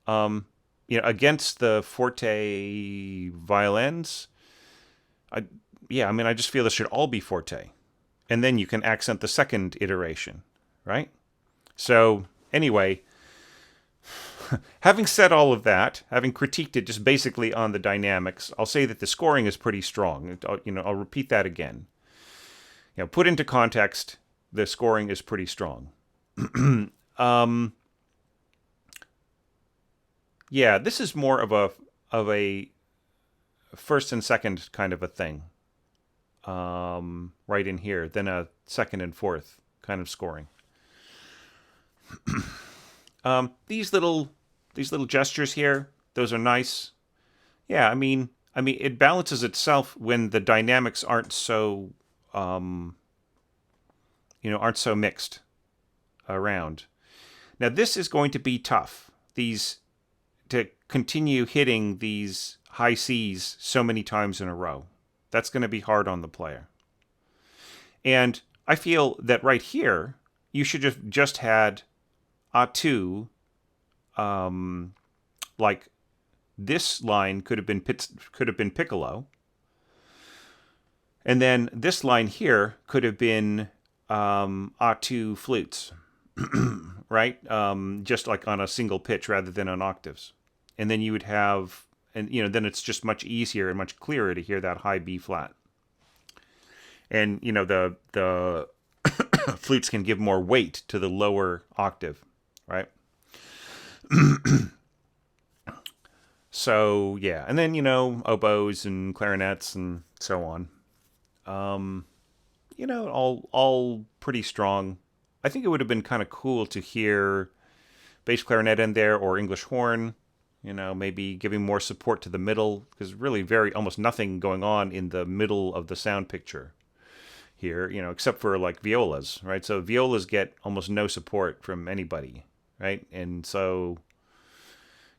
dun. Against the forte violins, I just feel this should all be forte. And then you can accent the second iteration, right? So, anyway, having said all of that, having critiqued it just basically on the dynamics, I'll say that the scoring is pretty strong. I'll repeat that again. Put into context, the scoring is pretty strong. Yeah, this is more of a first and second kind of a thing. Right in here than a second and fourth kind of scoring. These little gestures here, those are nice. Yeah, I mean, it balances itself when the dynamics aren't so, aren't so mixed around. Now this is going to be tough. To continue hitting these high C's so many times in a row. That's going to be hard on the player. And I feel that right here, you should have just had A2, like this line could have been piccolo. And then this line here could have been A2 flutes, right? Just like on a single pitch rather than on octaves. And then you would have, then it's just much easier and much clearer to hear that high B flat. And, the flutes can give more weight to the lower octave, right? So, yeah. And then, oboes and clarinets and so on. All pretty strong. I think it would have been kind of cool to hear bass clarinet in there or English horn. maybe giving more support to the middle, because really almost nothing going on in the middle of the sound picture here, except for like violas, right? So violas get almost no support from anybody, right? And so,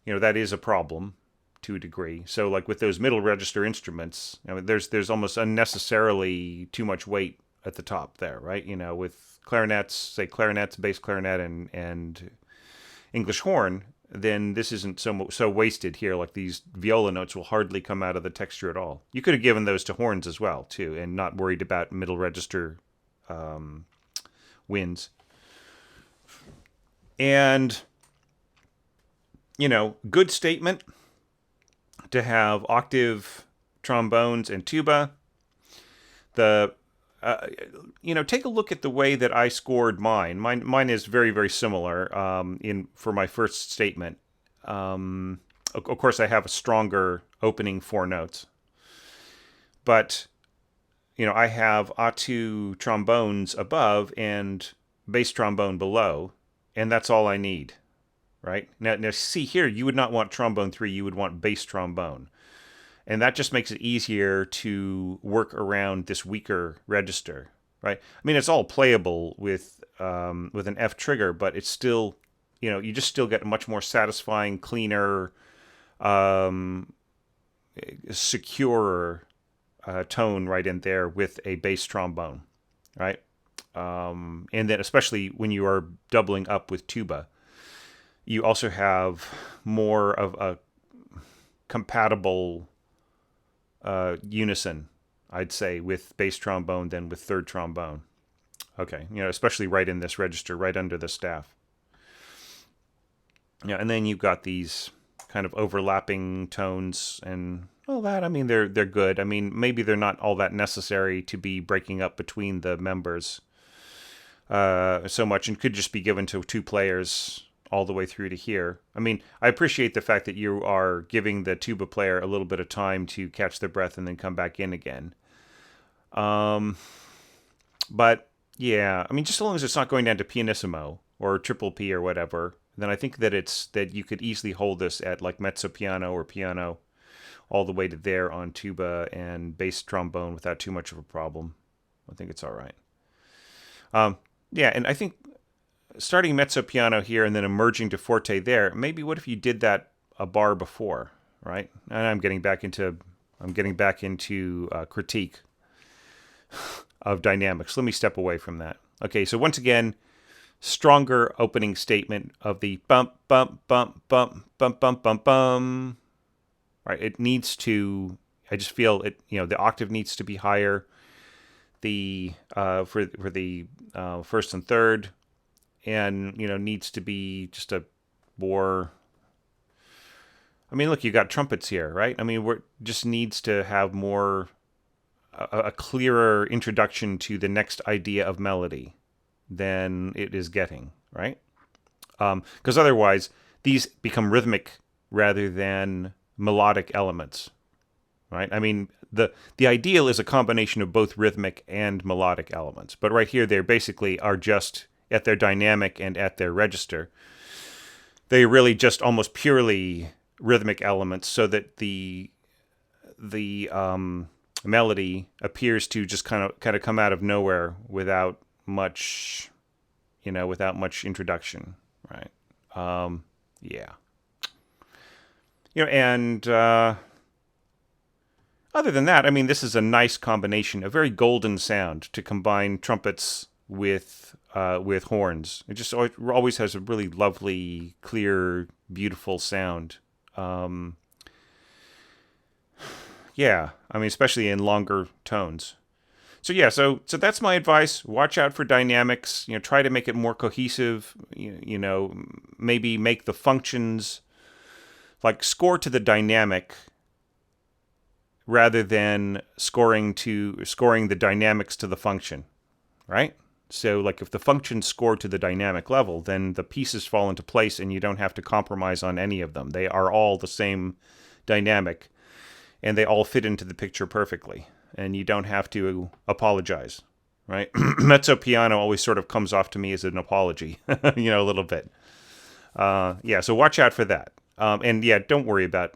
that is a problem to a degree. So like with those middle register instruments, there's almost unnecessarily too much weight at the top there, right? With clarinets, say clarinets, bass clarinet, and English horn, then this isn't so wasted here. Like these viola notes will hardly come out of the texture at all. You could have given those to horns as well, too, and not worried about middle register winds. And, good statement to have octave trombones and tuba. Take a look at the way that I scored mine. Mine is very, very similar for my first statement. Of course, I have a stronger opening 4 notes. But, I have A2 trombones above and bass trombone below, and that's all I need, right? Now see here, you would not want trombone 3, you would want bass trombone. And that just makes it easier to work around this weaker register, right? I mean, it's all playable with an F trigger, but it's still, you just still get a much more satisfying, cleaner, secure tone right in there with a bass trombone, right? And then especially when you are doubling up with tuba, you also have more of a compatible unison, I'd say, with bass trombone than with third trombone. Okay, especially right in this register, right under the staff. And then you've got these kind of overlapping tones and all that. I mean, they're good. I mean, maybe they're not all that necessary to be breaking up between the members so much, and could just be given to 2 players all the way through to here. I mean, I appreciate the fact that you are giving the tuba player a little bit of time to catch their breath and then come back in again. But yeah, I mean, just as long as it's not going down to pianissimo or triple P or whatever, then I think that you could easily hold this at like mezzo piano or piano all the way to there on tuba and bass trombone without too much of a problem. I think it's all right. Yeah, and I think starting mezzo piano here and then emerging to forte there, maybe what if you did that a bar before, right? And I'm getting back into critique of dynamics. Let me step away from that. Okay, so once again, stronger opening statement of the bump, bump, bump, bump, bump, bump, bump, bum. Right, it needs to, I just feel it, the octave needs to be higher. The for the first and third, and needs to be just a more. I mean, look, you got trumpets here, right? I mean, just needs to have more a clearer introduction to the next idea of melody than it is getting, right? Because otherwise, these become rhythmic rather than melodic elements, right? I mean, the ideal is a combination of both rhythmic and melodic elements, but right here they basically are just at their dynamic and at their register. They really just almost purely rhythmic elements, so that the melody appears to just kind of come out of nowhere without much introduction, right? Yeah. And other than that, I mean, this is a nice combination, a very golden sound to combine trumpets with horns. It just always has a really lovely, clear, beautiful sound. Yeah, I mean, especially in longer tones. So yeah, so that's my advice. Watch out for dynamics. Try to make it more cohesive. Maybe make the functions like score to the dynamic rather than scoring the dynamics to the function, right? So like if the functions score to the dynamic level, then the pieces fall into place and you don't have to compromise on any of them. They are all the same dynamic and they all fit into the picture perfectly, and you don't have to apologize, right? Mezzo piano always sort of comes off to me as an apology, a little bit. Yeah, so watch out for that. And yeah, don't worry about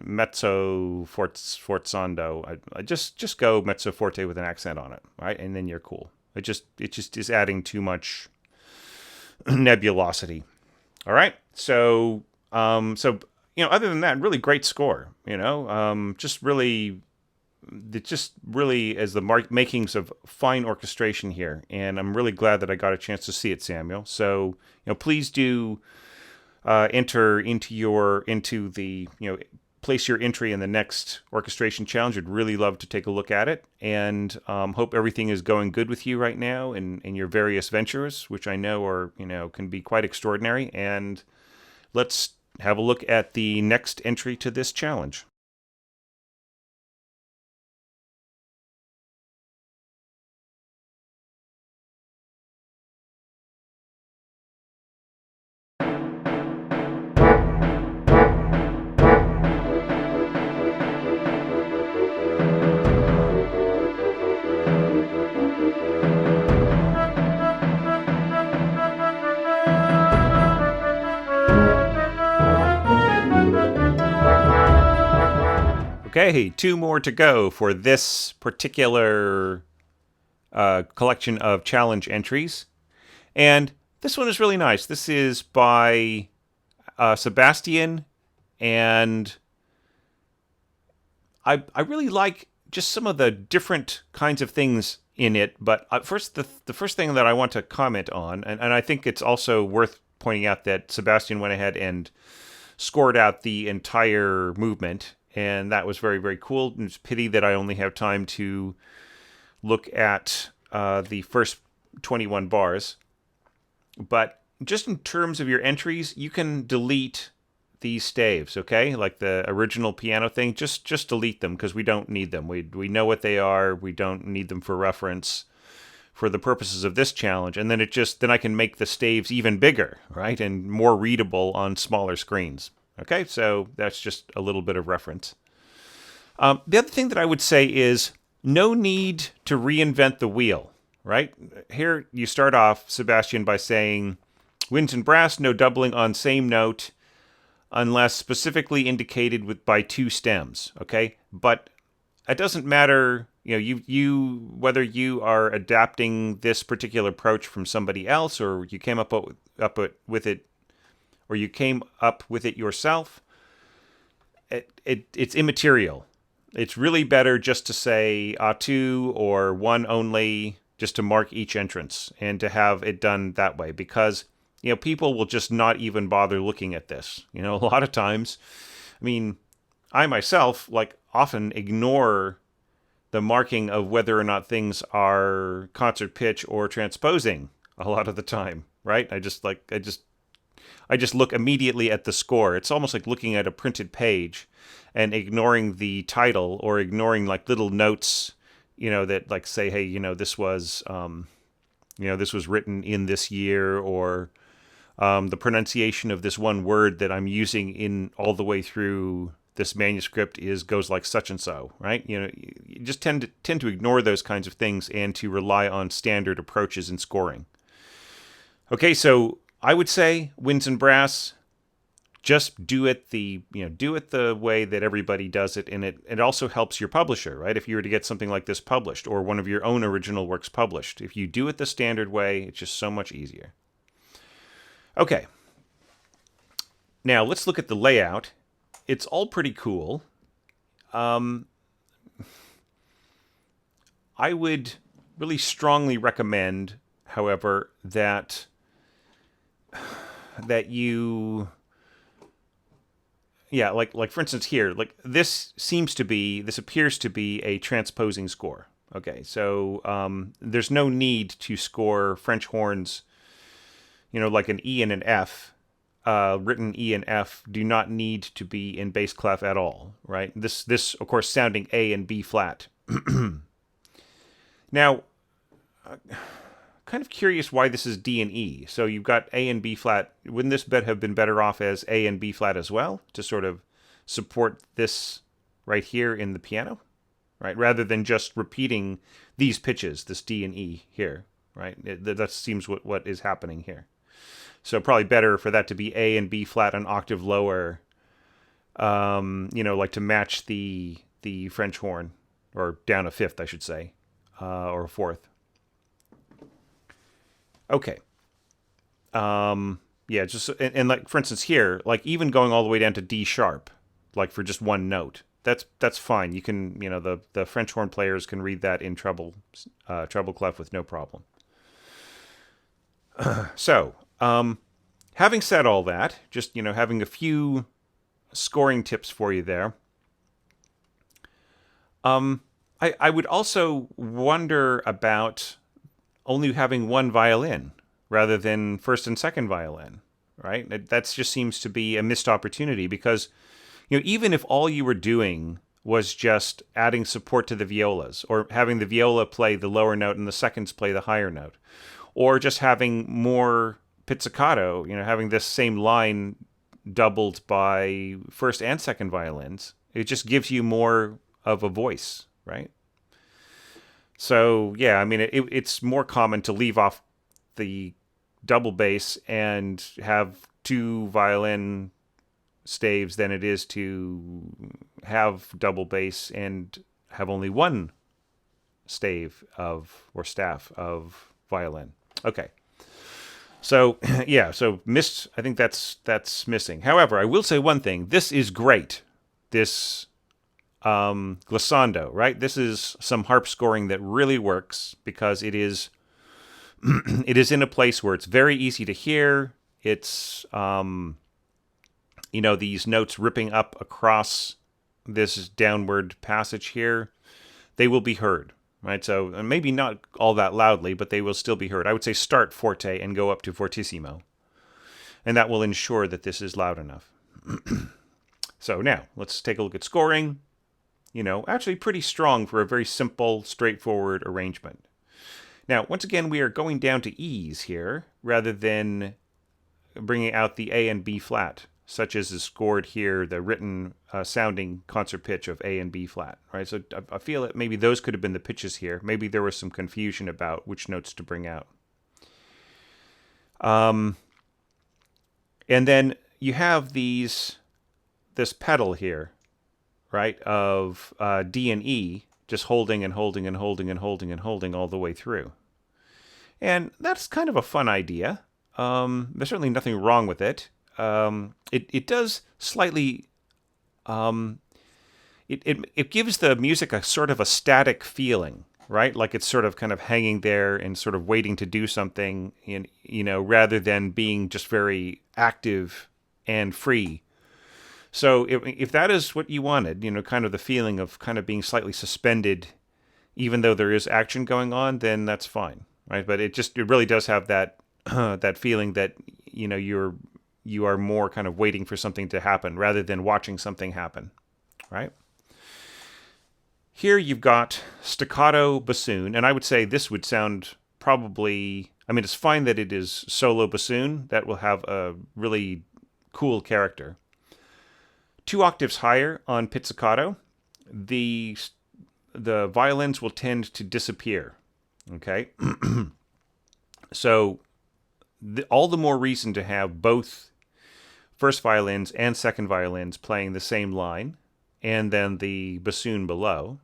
mezzo forzando. I just go mezzo forte with an accent on it, right? And then you're cool. It just is adding too much nebulosity. All right. So other than that, really great score. Just really as the makings of fine orchestration here, and I'm really glad that I got a chance to see it, Samuel. So please do enter into the place your entry in the next orchestration challenge. I'd really love to take a look at it, and hope everything is going good with you right now in your various ventures, which I know are can be quite extraordinary. And let's have a look at the next entry to this challenge. Okay, 2 more to go for this particular collection of challenge entries. And this one is really nice. This is by Sebastian, and I really like just some of the different kinds of things in it. But first, the first thing that I want to comment on, and I think it's also worth pointing out that Sebastian went ahead and scored out the entire movement, and that was very, very cool. It's a pity that I only have time to look at the first 21 bars. But just in terms of your entries, you can delete these staves, okay? Like the original piano thing, just delete them because we don't need them. We know what they are. We don't need them for reference for the purposes of this challenge. And then then I can make the staves even bigger, right? And more readable on smaller screens. Okay, so that's just a little bit of reference. The other thing that I would say is no need to reinvent the wheel, right? Here you start off, Sebastian, by saying winds and brass, no doubling on same note unless specifically indicated by 2 stems, okay? But it doesn't matter, you whether you are adapting this particular approach from somebody else or you came up with it or you came up with it yourself. It's immaterial. It's really better just to say A2 or 1 only, just to mark each entrance and to have it done that way, because people will just not even bother looking at this. A lot of times, I myself often ignore the marking of whether or not things are concert pitch or transposing a lot of the time, right? I just look immediately at the score. It's almost like looking at a printed page and ignoring the title or ignoring little notes, that say, hey, this was written in this year, or the pronunciation of this one word that I'm using in all the way through this manuscript goes like such and so, right? You just tend to ignore those kinds of things and to rely on standard approaches in scoring. Okay, so I would say winds and brass, just do it the way that everybody does it, and it also helps your publisher, right? If you were to get something like this published or one of your own original works published, if you do it the standard way, it's just so much easier. Okay. Now let's look at the layout. It's all pretty cool. I would really strongly recommend, however, that you, like for instance here, this appears to be a transposing score. Okay, so there's no need to score French horns, like an E and an F. Written E and F do not need to be in bass clef at all, right? This of course sounding A and B flat. Now, kind of curious why this is D and E. So you've got A and B flat. Wouldn't this have been better off as A and B flat as well, to sort of support this right here in the piano, right? Rather than just repeating these pitches, this D and E here, right? That seems what is happening here. So probably better for that to be A and B flat an octave lower like to match the French horn, or down a fifth, I should say, or a fourth. Okay. Yeah, just and like for instance here, like even going all the way down to D sharp, like for just one note, that's fine. You can the French horn players can read that in treble clef with no problem. So, having said all that, just having a few scoring tips for you there. I would also wonder about only having one violin rather than first and second violin, right? That just seems to be a missed opportunity because, even if all you were doing was just adding support to the violas or having the viola play the lower note and the seconds play the higher note, or just having more pizzicato, having this same line doubled by first and second violins, it just gives you more of a voice, right? So yeah, I mean, it's more common to leave off the double bass and have two violin staves than it is to have double bass and have only one stave of or staff of violin. Okay. So yeah, so missed. I think that's missing. However, I will say one thing. This is great. This glissando, right? This is some harp scoring that really works because it is it is in a place where it's very easy to hear. It's these notes ripping up across this downward passage here, they will be heard, right? So maybe not all that loudly, but they will still be heard. I would say start forte and go up to fortissimo, and that will ensure that this is loud enough. So now let's take a look at scoring. Actually pretty strong for a very simple, straightforward arrangement. Now, once again, we are going down to E's here rather than bringing out the A and B flat, such as is scored here, the written sounding concert pitch of A and B flat, right? So I feel that maybe those could have been the pitches here. Maybe there was some confusion about which notes to bring out. And then you have this pedal here, right, of D and E, just holding and holding and holding and holding and holding all the way through. And that's kind of a fun idea. There's certainly nothing wrong with it. It does slightly... It gives the music a sort of a static feeling, right? Like it's sort of kind of hanging there and sort of waiting to do something, rather than being just very active and free. So if that is what you wanted, kind of the feeling of kind of being slightly suspended, even though there is action going on, then that's fine, right? But it really does have that that feeling that you are more kind of waiting for something to happen rather than watching something happen, right? Here you've got staccato bassoon, and I would say this would sound probably... I mean, it's fine that it is solo bassoon. That will have a really cool character. 2 octaves higher on pizzicato, the violins will tend to disappear. Okay, so all the more reason to have both first violins and second violins playing the same line, and then the bassoon below.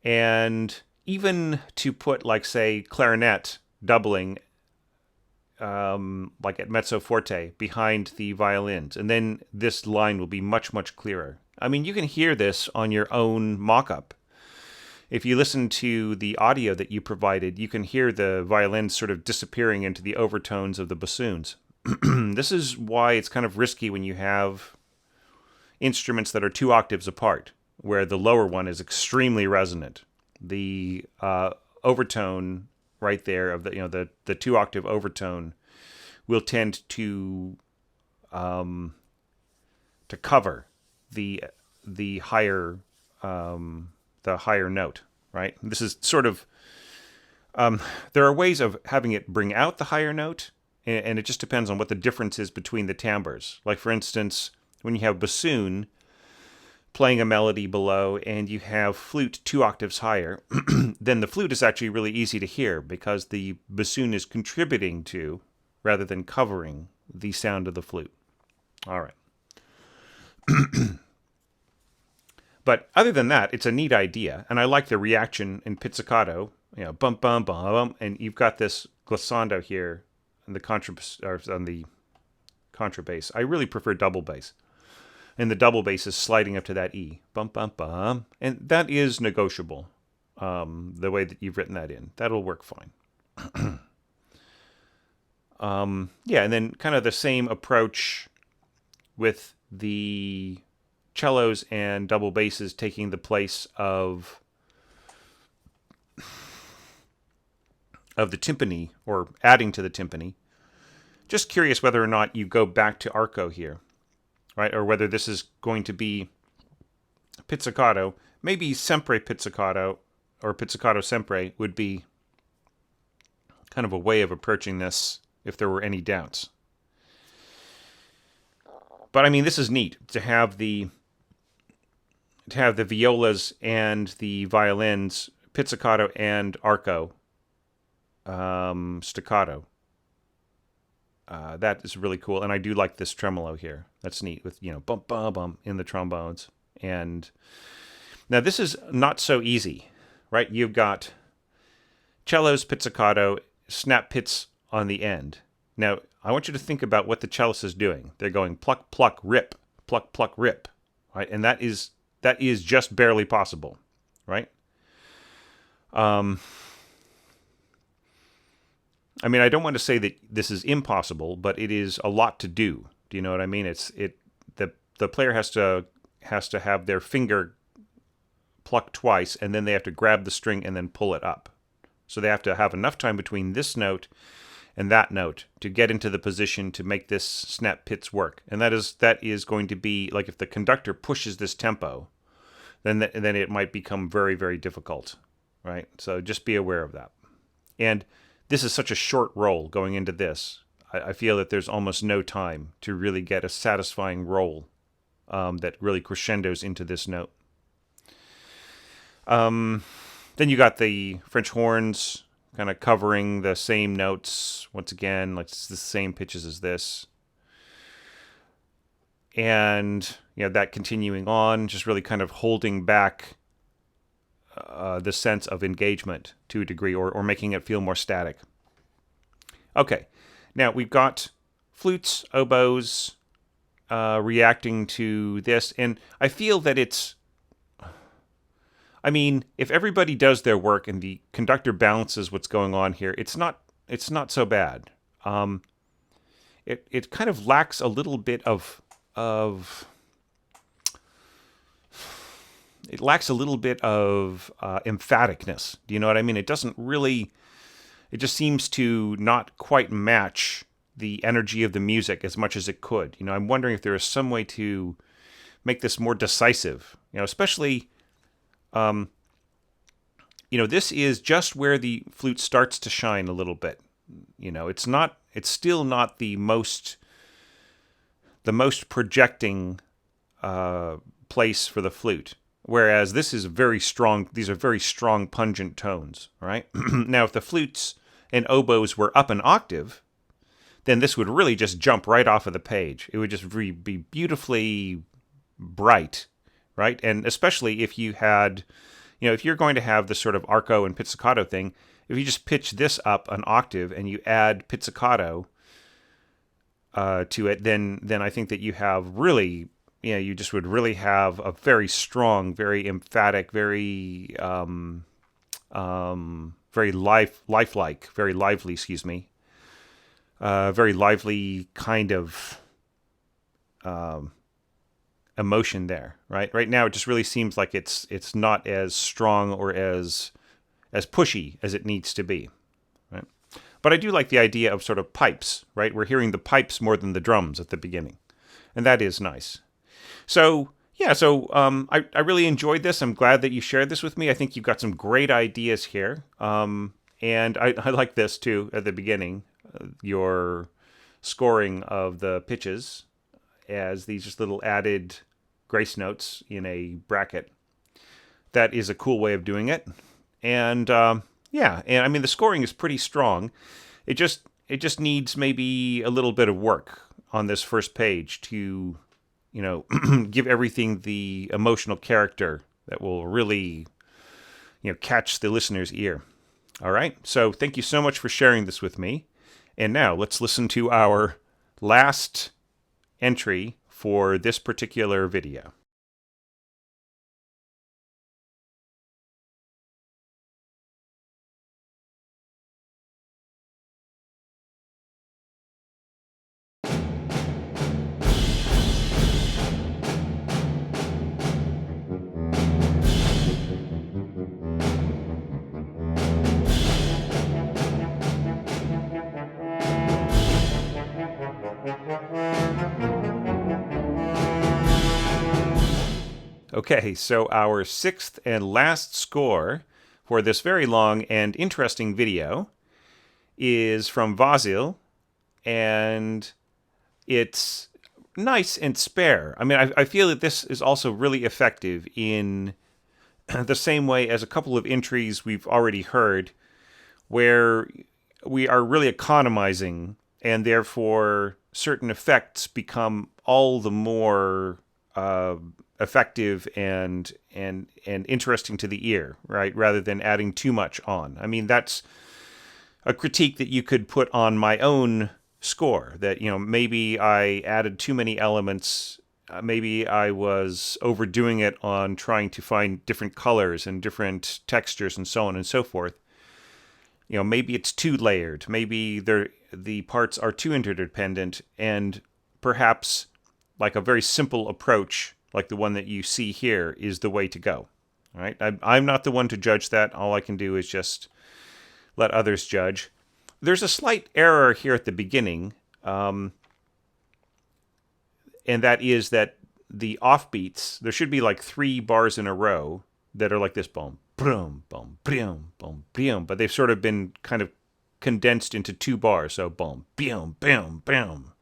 And even to put, like, say, clarinet doubling, like at mezzo forte, behind the violins. And then this line will be much, much clearer. I mean, you can hear this on your own mock-up. If you listen to the audio that you provided, you can hear the violins sort of disappearing into the overtones of the bassoons. This is why it's kind of risky when you have instruments that are 2 octaves apart, where the lower one is extremely resonant. The overtone right there of the 2 octave overtone will tend to cover the higher note, right? This is sort of there are ways of having it bring out the higher note, and it just depends on what the difference is between the timbres. Like, for instance, when you have bassoon playing a melody below and you have flute 2 octaves higher, then the flute is actually really easy to hear because the bassoon is contributing to, rather than covering, the sound of the flute. All right. But other than that, it's a neat idea, and I like the reaction in pizzicato. Bum bum bum bum, and you've got this glissando here on the contrabass. I really prefer double bass, and the double bass is sliding up to that E, bum bum bum, and that is negotiable. The way that you've written that in, that'll work fine. Yeah, and then kind of the same approach with the cellos and double basses taking the place of the timpani, or adding to the timpani. Just curious whether or not you go back to arco here, right? Or whether this is going to be pizzicato. Maybe sempre pizzicato, or pizzicato sempre would be kind of a way of approaching this if there were any doubts. But I mean, this is neat to have the violas and the violins pizzicato and arco, staccato. That is really cool, and I do like this tremolo here. That's neat with bum bum bum in the trombones. And now this is not so easy, right? You've got cellos pizzicato, snap pizz on the end. Now I want you to think about what the cellist is doing. They're going pluck pluck rip, pluck pluck rip, right? And that is just barely possible, right? I mean, I don't want to say that this is impossible, but it is a lot to do. Do you know what I mean? The player has to have their finger plucked twice, and then they have to grab the string and then pull it up. So they have to have enough time between this note and that note to get into the position to make this snap pizz work. And that is going to be like, if the conductor pushes this tempo, then it might become very, very difficult, right? So just be aware of that. And this is such a short roll going into this. I feel that there's almost no time to really get a satisfying roll that really crescendos into this note. Then you got the French horns kind of covering the same notes once again, like it's the same pitches as this. And that continuing on, just really kind of holding back the sense of engagement to a degree, or making it feel more static. Okay, now we've got flutes, oboes reacting to this, and I feel that if everybody does their work and the conductor balances what's going on here, it's not so bad. It kind of lacks a little bit of emphaticness. Do you know what I mean? It doesn't really. It just seems to not quite match the energy of the music as much as it could. I'm wondering if there is some way to make this more decisive. Especially, this is just where the flute starts to shine a little bit. It's still not the most projecting place for the flute. Whereas this is very strong. These are very strong, pungent tones, right? Now, if the flutes and oboes were up an octave, then this would really just jump right off of the page. It would just be beautifully bright, right? And especially if you had, if you're going to have this sort of arco and pizzicato thing, if you just pitch this up an octave and you add pizzicato to it, then I think that you have really. You just would really have a very strong, very emphatic, very very lifelike, very lively, very lively kind of emotion there, right? Right now, it just really seems like it's not as strong or as pushy as it needs to be, right? But I do like the idea of sort of pipes, right? We're hearing the pipes more than the drums at the beginning, and that is nice. So, yeah, I really enjoyed this. I'm glad that you shared this with me. I think you've got some great ideas here. And I like this, too, at the beginning, your scoring of the pitches as these just little added grace notes in a bracket. That is a cool way of doing it. And, and I mean, the scoring is pretty strong. It just needs maybe a little bit of work on this first page to give everything the emotional character that will really, catch the listener's ear. All right. So thank you so much for sharing this with me. And now let's listen to our last entry for this particular video. Okay, so our sixth and last score for this very long and interesting video is from Vasil, and it's nice and spare. I mean, I feel that this is also really effective in the same way as a couple of entries we've already heard, where we are really economizing, and therefore certain effects become all the more effective and interesting to the ear, right? Rather than adding too much on. I mean, that's a critique that you could put on my own score. That maybe I added too many elements. Maybe I was overdoing it on trying to find different colors and different textures and so on and so forth. Maybe it's too layered. Maybe the parts are too interdependent, and perhaps like a very simple approach, like the one that you see here, is the way to go. All right? I'm not the one to judge that. All I can do is just let others judge. There's a slight error here at the beginning, and that is that the offbeats, there should be like 3 bars in a row that are like this, boom, boom, boom, boom, boom, boom, but they've sort of been kind of condensed into 2 bars, so boom, boom, boom, boom.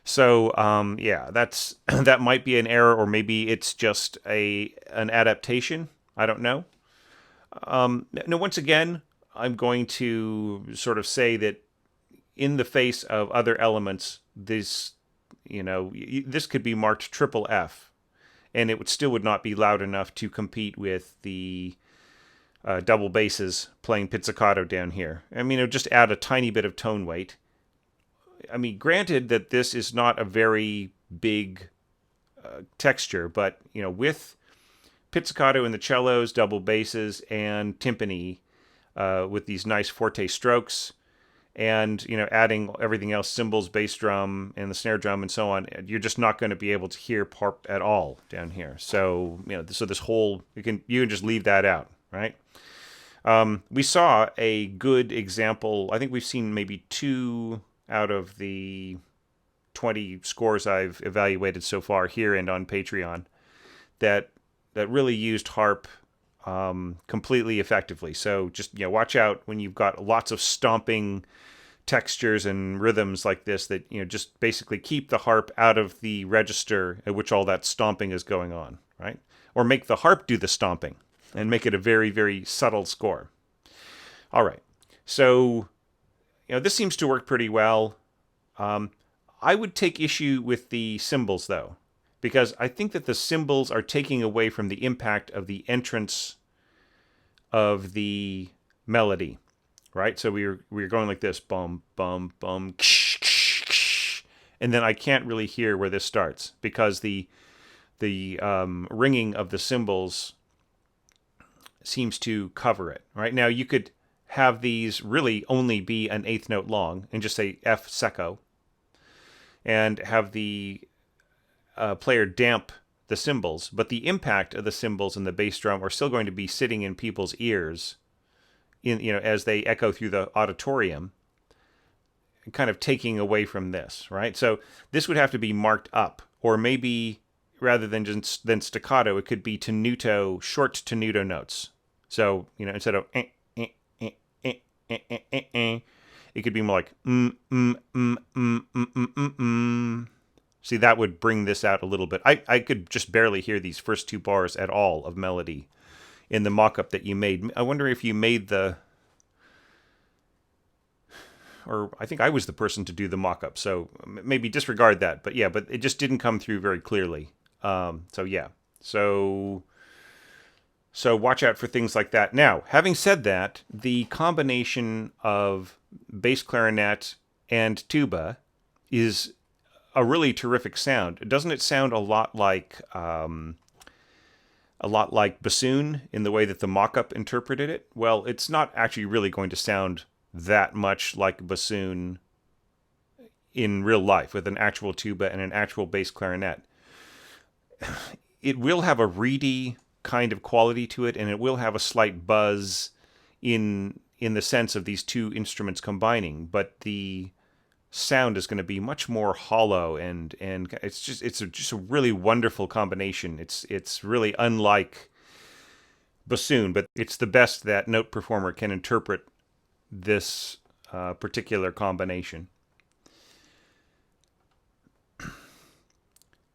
So yeah, that might be an error, or maybe it's just an adaptation. I don't know. Now, once again, I'm going to sort of say that in the face of other elements, this could be marked triple F, and it would not be loud enough to compete with the double basses playing pizzicato down here. I mean, it would just add a tiny bit of tone weight. I mean, granted that this is not a very big texture, but with pizzicato in the cellos, double basses, and timpani with these nice forte strokes, and adding everything else, cymbals, bass drum, and the snare drum, and so on, you're just not going to be able to hear harp at all down here. So so this whole you can just leave that out, right? We saw a good example. I think we've seen maybe 2 out of the 20 scores I've evaluated so far here and on Patreon that really used harp completely effectively. So just watch out when you've got lots of stomping textures and rhythms like this, that just basically keep the harp out of the register at which all that stomping is going on, right? Or make the harp do the stomping and make it a very, very subtle score. All right, so this seems to work pretty well. I would take issue with the cymbals, though, because I think that the cymbals are taking away from the impact of the entrance of the melody, right? So we're going like this, bum, bum, bum, ksh, ksh, ksh, and then I can't really hear where this starts because the ringing of the cymbals seems to cover it. Right now, you could have these really only be an 1/8 note long and just say F secco, and have the player damp the cymbals, but the impact of the cymbals and the bass drum are still going to be sitting in people's ears, as they echo through the auditorium, kind of taking away from this, right? So this would have to be marked up, or maybe rather than staccato, it could be tenuto, short tenuto notes. So instead of it could be more like See, that would bring this out a little bit. I could just barely hear these first 2 bars at all of melody in the mock-up that you made. I wonder if you made the or I think I was the person to do the mock-up, so maybe disregard that. But yeah, but it just didn't come through very clearly. So yeah, so watch out for things like that. Now, having said that, the combination of bass clarinet and tuba is a really terrific sound. Doesn't it sound a lot like bassoon in the way that the mock-up interpreted it? Well, it's not actually really going to sound that much like bassoon in real life with an actual tuba and an actual bass clarinet. It will have a reedy kind of quality to it, and it will have a slight buzz in the sense of these two instruments combining, but the sound is going to be much more hollow, and it's just a really wonderful combination. It's really unlike bassoon, but it's the best that note performer can interpret this particular combination.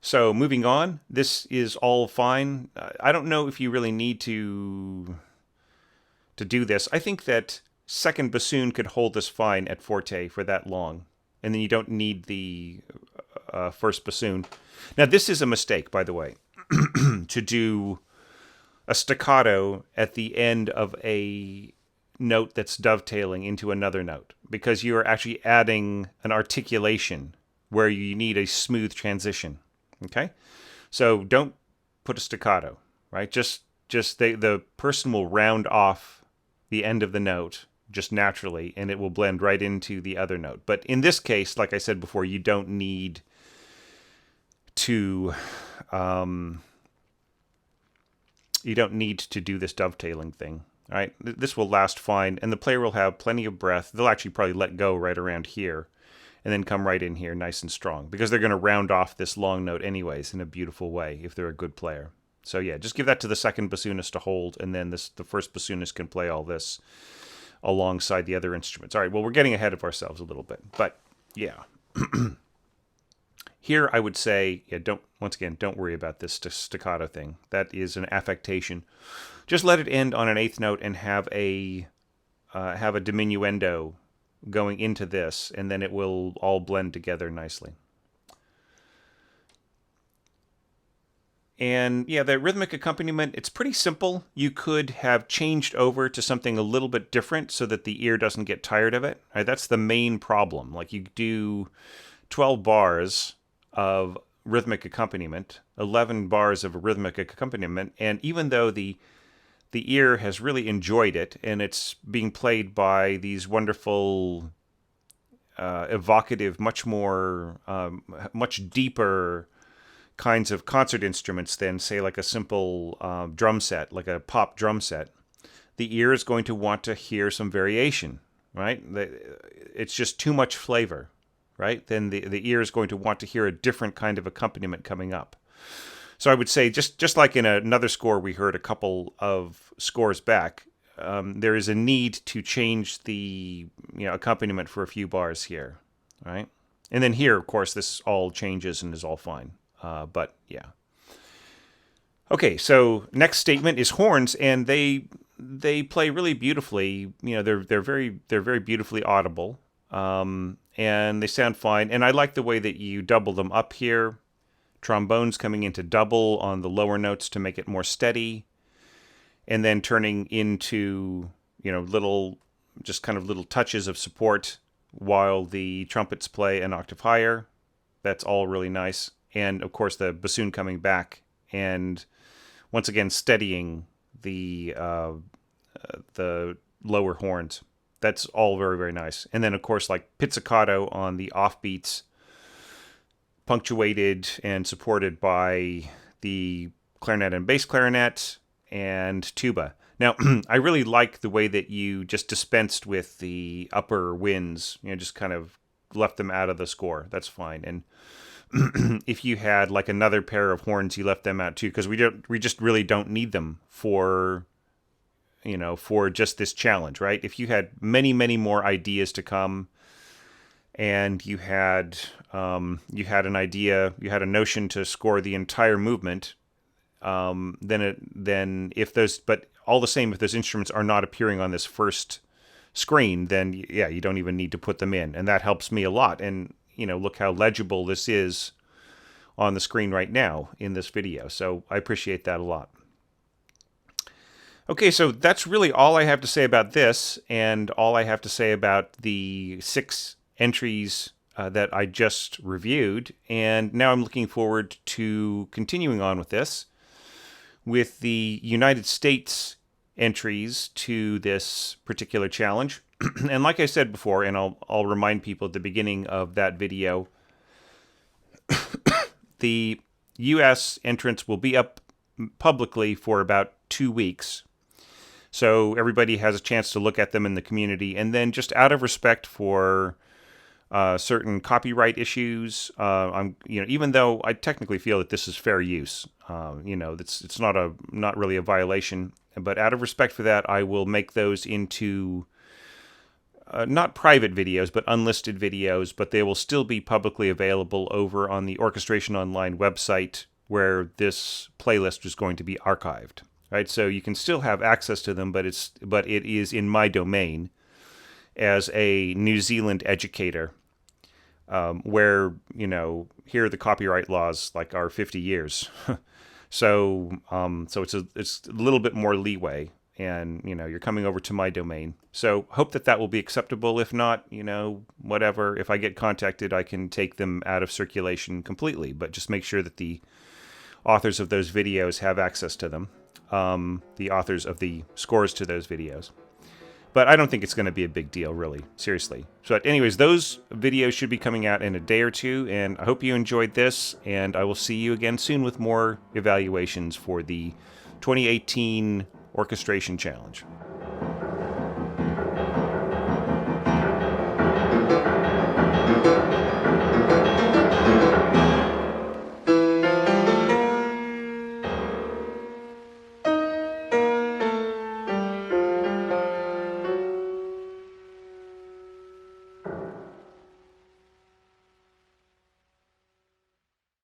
So moving on, this is all fine. I don't know if you really need to do this. I think that second bassoon could hold this fine at forte for that long, and then you don't need the first bassoon. Now this is a mistake, by the way, to do a staccato at the end of a note that's dovetailing into another note, because you are actually adding an articulation where you need a smooth transition. Okay, so don't put a staccato, right? Just the person will round off the end of the note just naturally, and it will blend right into the other note. But in this case, like I said before, you don't need to do this dovetailing thing. All right, this will last fine, and the player will have plenty of breath. They'll actually probably let go right around here, and then come right in here nice and strong, because they're going to round off this long note anyways in a beautiful way if they're a good player. So yeah, just give that to the second bassoonist to hold, and then the first bassoonist can play all this alongside the other instruments. All right, well, we're getting ahead of ourselves a little bit, but yeah. Here I would say, yeah, don't worry about this staccato thing. That is an affectation. Just let it end on an eighth note and have a diminuendo going into this, and then it will all blend together nicely. And yeah, the rhythmic accompaniment, it's pretty simple. You could have changed over to something a little bit different so that the ear doesn't get tired of it. Right? That's the main problem. Like, you do 12 bars of rhythmic accompaniment, 11 bars of a rhythmic accompaniment, and even though the ear has really enjoyed it, and it's being played by these wonderful, evocative, much deeper kinds of concert instruments than, say, like a simple drum set, like a pop drum set, the ear is going to want to hear some variation, right? It's just too much flavor, right? Then the ear is going to want to hear a different kind of accompaniment coming up. So I would say, just like in another score we heard a couple of scores back, there is a need to change the accompaniment for a few bars here, right? And then here, of course, this all changes and is all fine. But yeah. Okay, so next statement is horns, and they play really beautifully. They're very beautifully audible, and they sound fine. And I like the way that you double them up here. Trombones coming into double on the lower notes to make it more steady, and then turning into little touches of support while the trumpets play an octave higher. That's all really nice. And of course the bassoon coming back and once again steadying the lower horns. That's all very, very nice. And then of course, like, pizzicato on the offbeats, punctuated and supported by the clarinet and bass clarinet and tuba. Now, I really like the way that you just dispensed with the upper winds, just kind of left them out of the score. That's fine. And if you had like another pair of horns, you left them out too, because we just really don't need them for just this challenge, right? If you had many, many more ideas to come, and you had an idea, you had a notion to score the entire movement, then if those instruments are not appearing on this first screen, then yeah, you don't even need to put them in. And that helps me a lot. And, look how legible this is on the screen right now in this video. So I appreciate that a lot. Okay, so that's really all I have to say about this, and all I have to say about the 6 entries that I just reviewed. And now I'm looking forward to continuing on with this, with the United States entries to this particular challenge. And like I said before, and I'll remind people at the beginning of that video, the U.S. entrance will be up publicly for about 2 weeks. So everybody has a chance to look at them in the community. And then just out of respect for certain copyright issues, even though I technically feel that this is fair use, it's not really a violation. But out of respect for that, I will make those into not private videos, but unlisted videos. But they will still be publicly available over on the Orchestration Online website, where this playlist is going to be archived. Right, so you can still have access to them, but it is in my domain as a New Zealand educator, where here the copyright laws are 50 years, so it's a little bit more leeway, and you're coming over to my domain. So hope that will be acceptable. If not, whatever. If I get contacted, I can take them out of circulation completely, but just make sure that the authors of those videos have access to them. The authors of the scores to those videos. But I don't think it's going to be a big deal, really. Seriously. So anyways, those videos should be coming out in a day or two, and I hope you enjoyed this, and I will see you again soon with more evaluations for the 2018 Orchestration Challenge.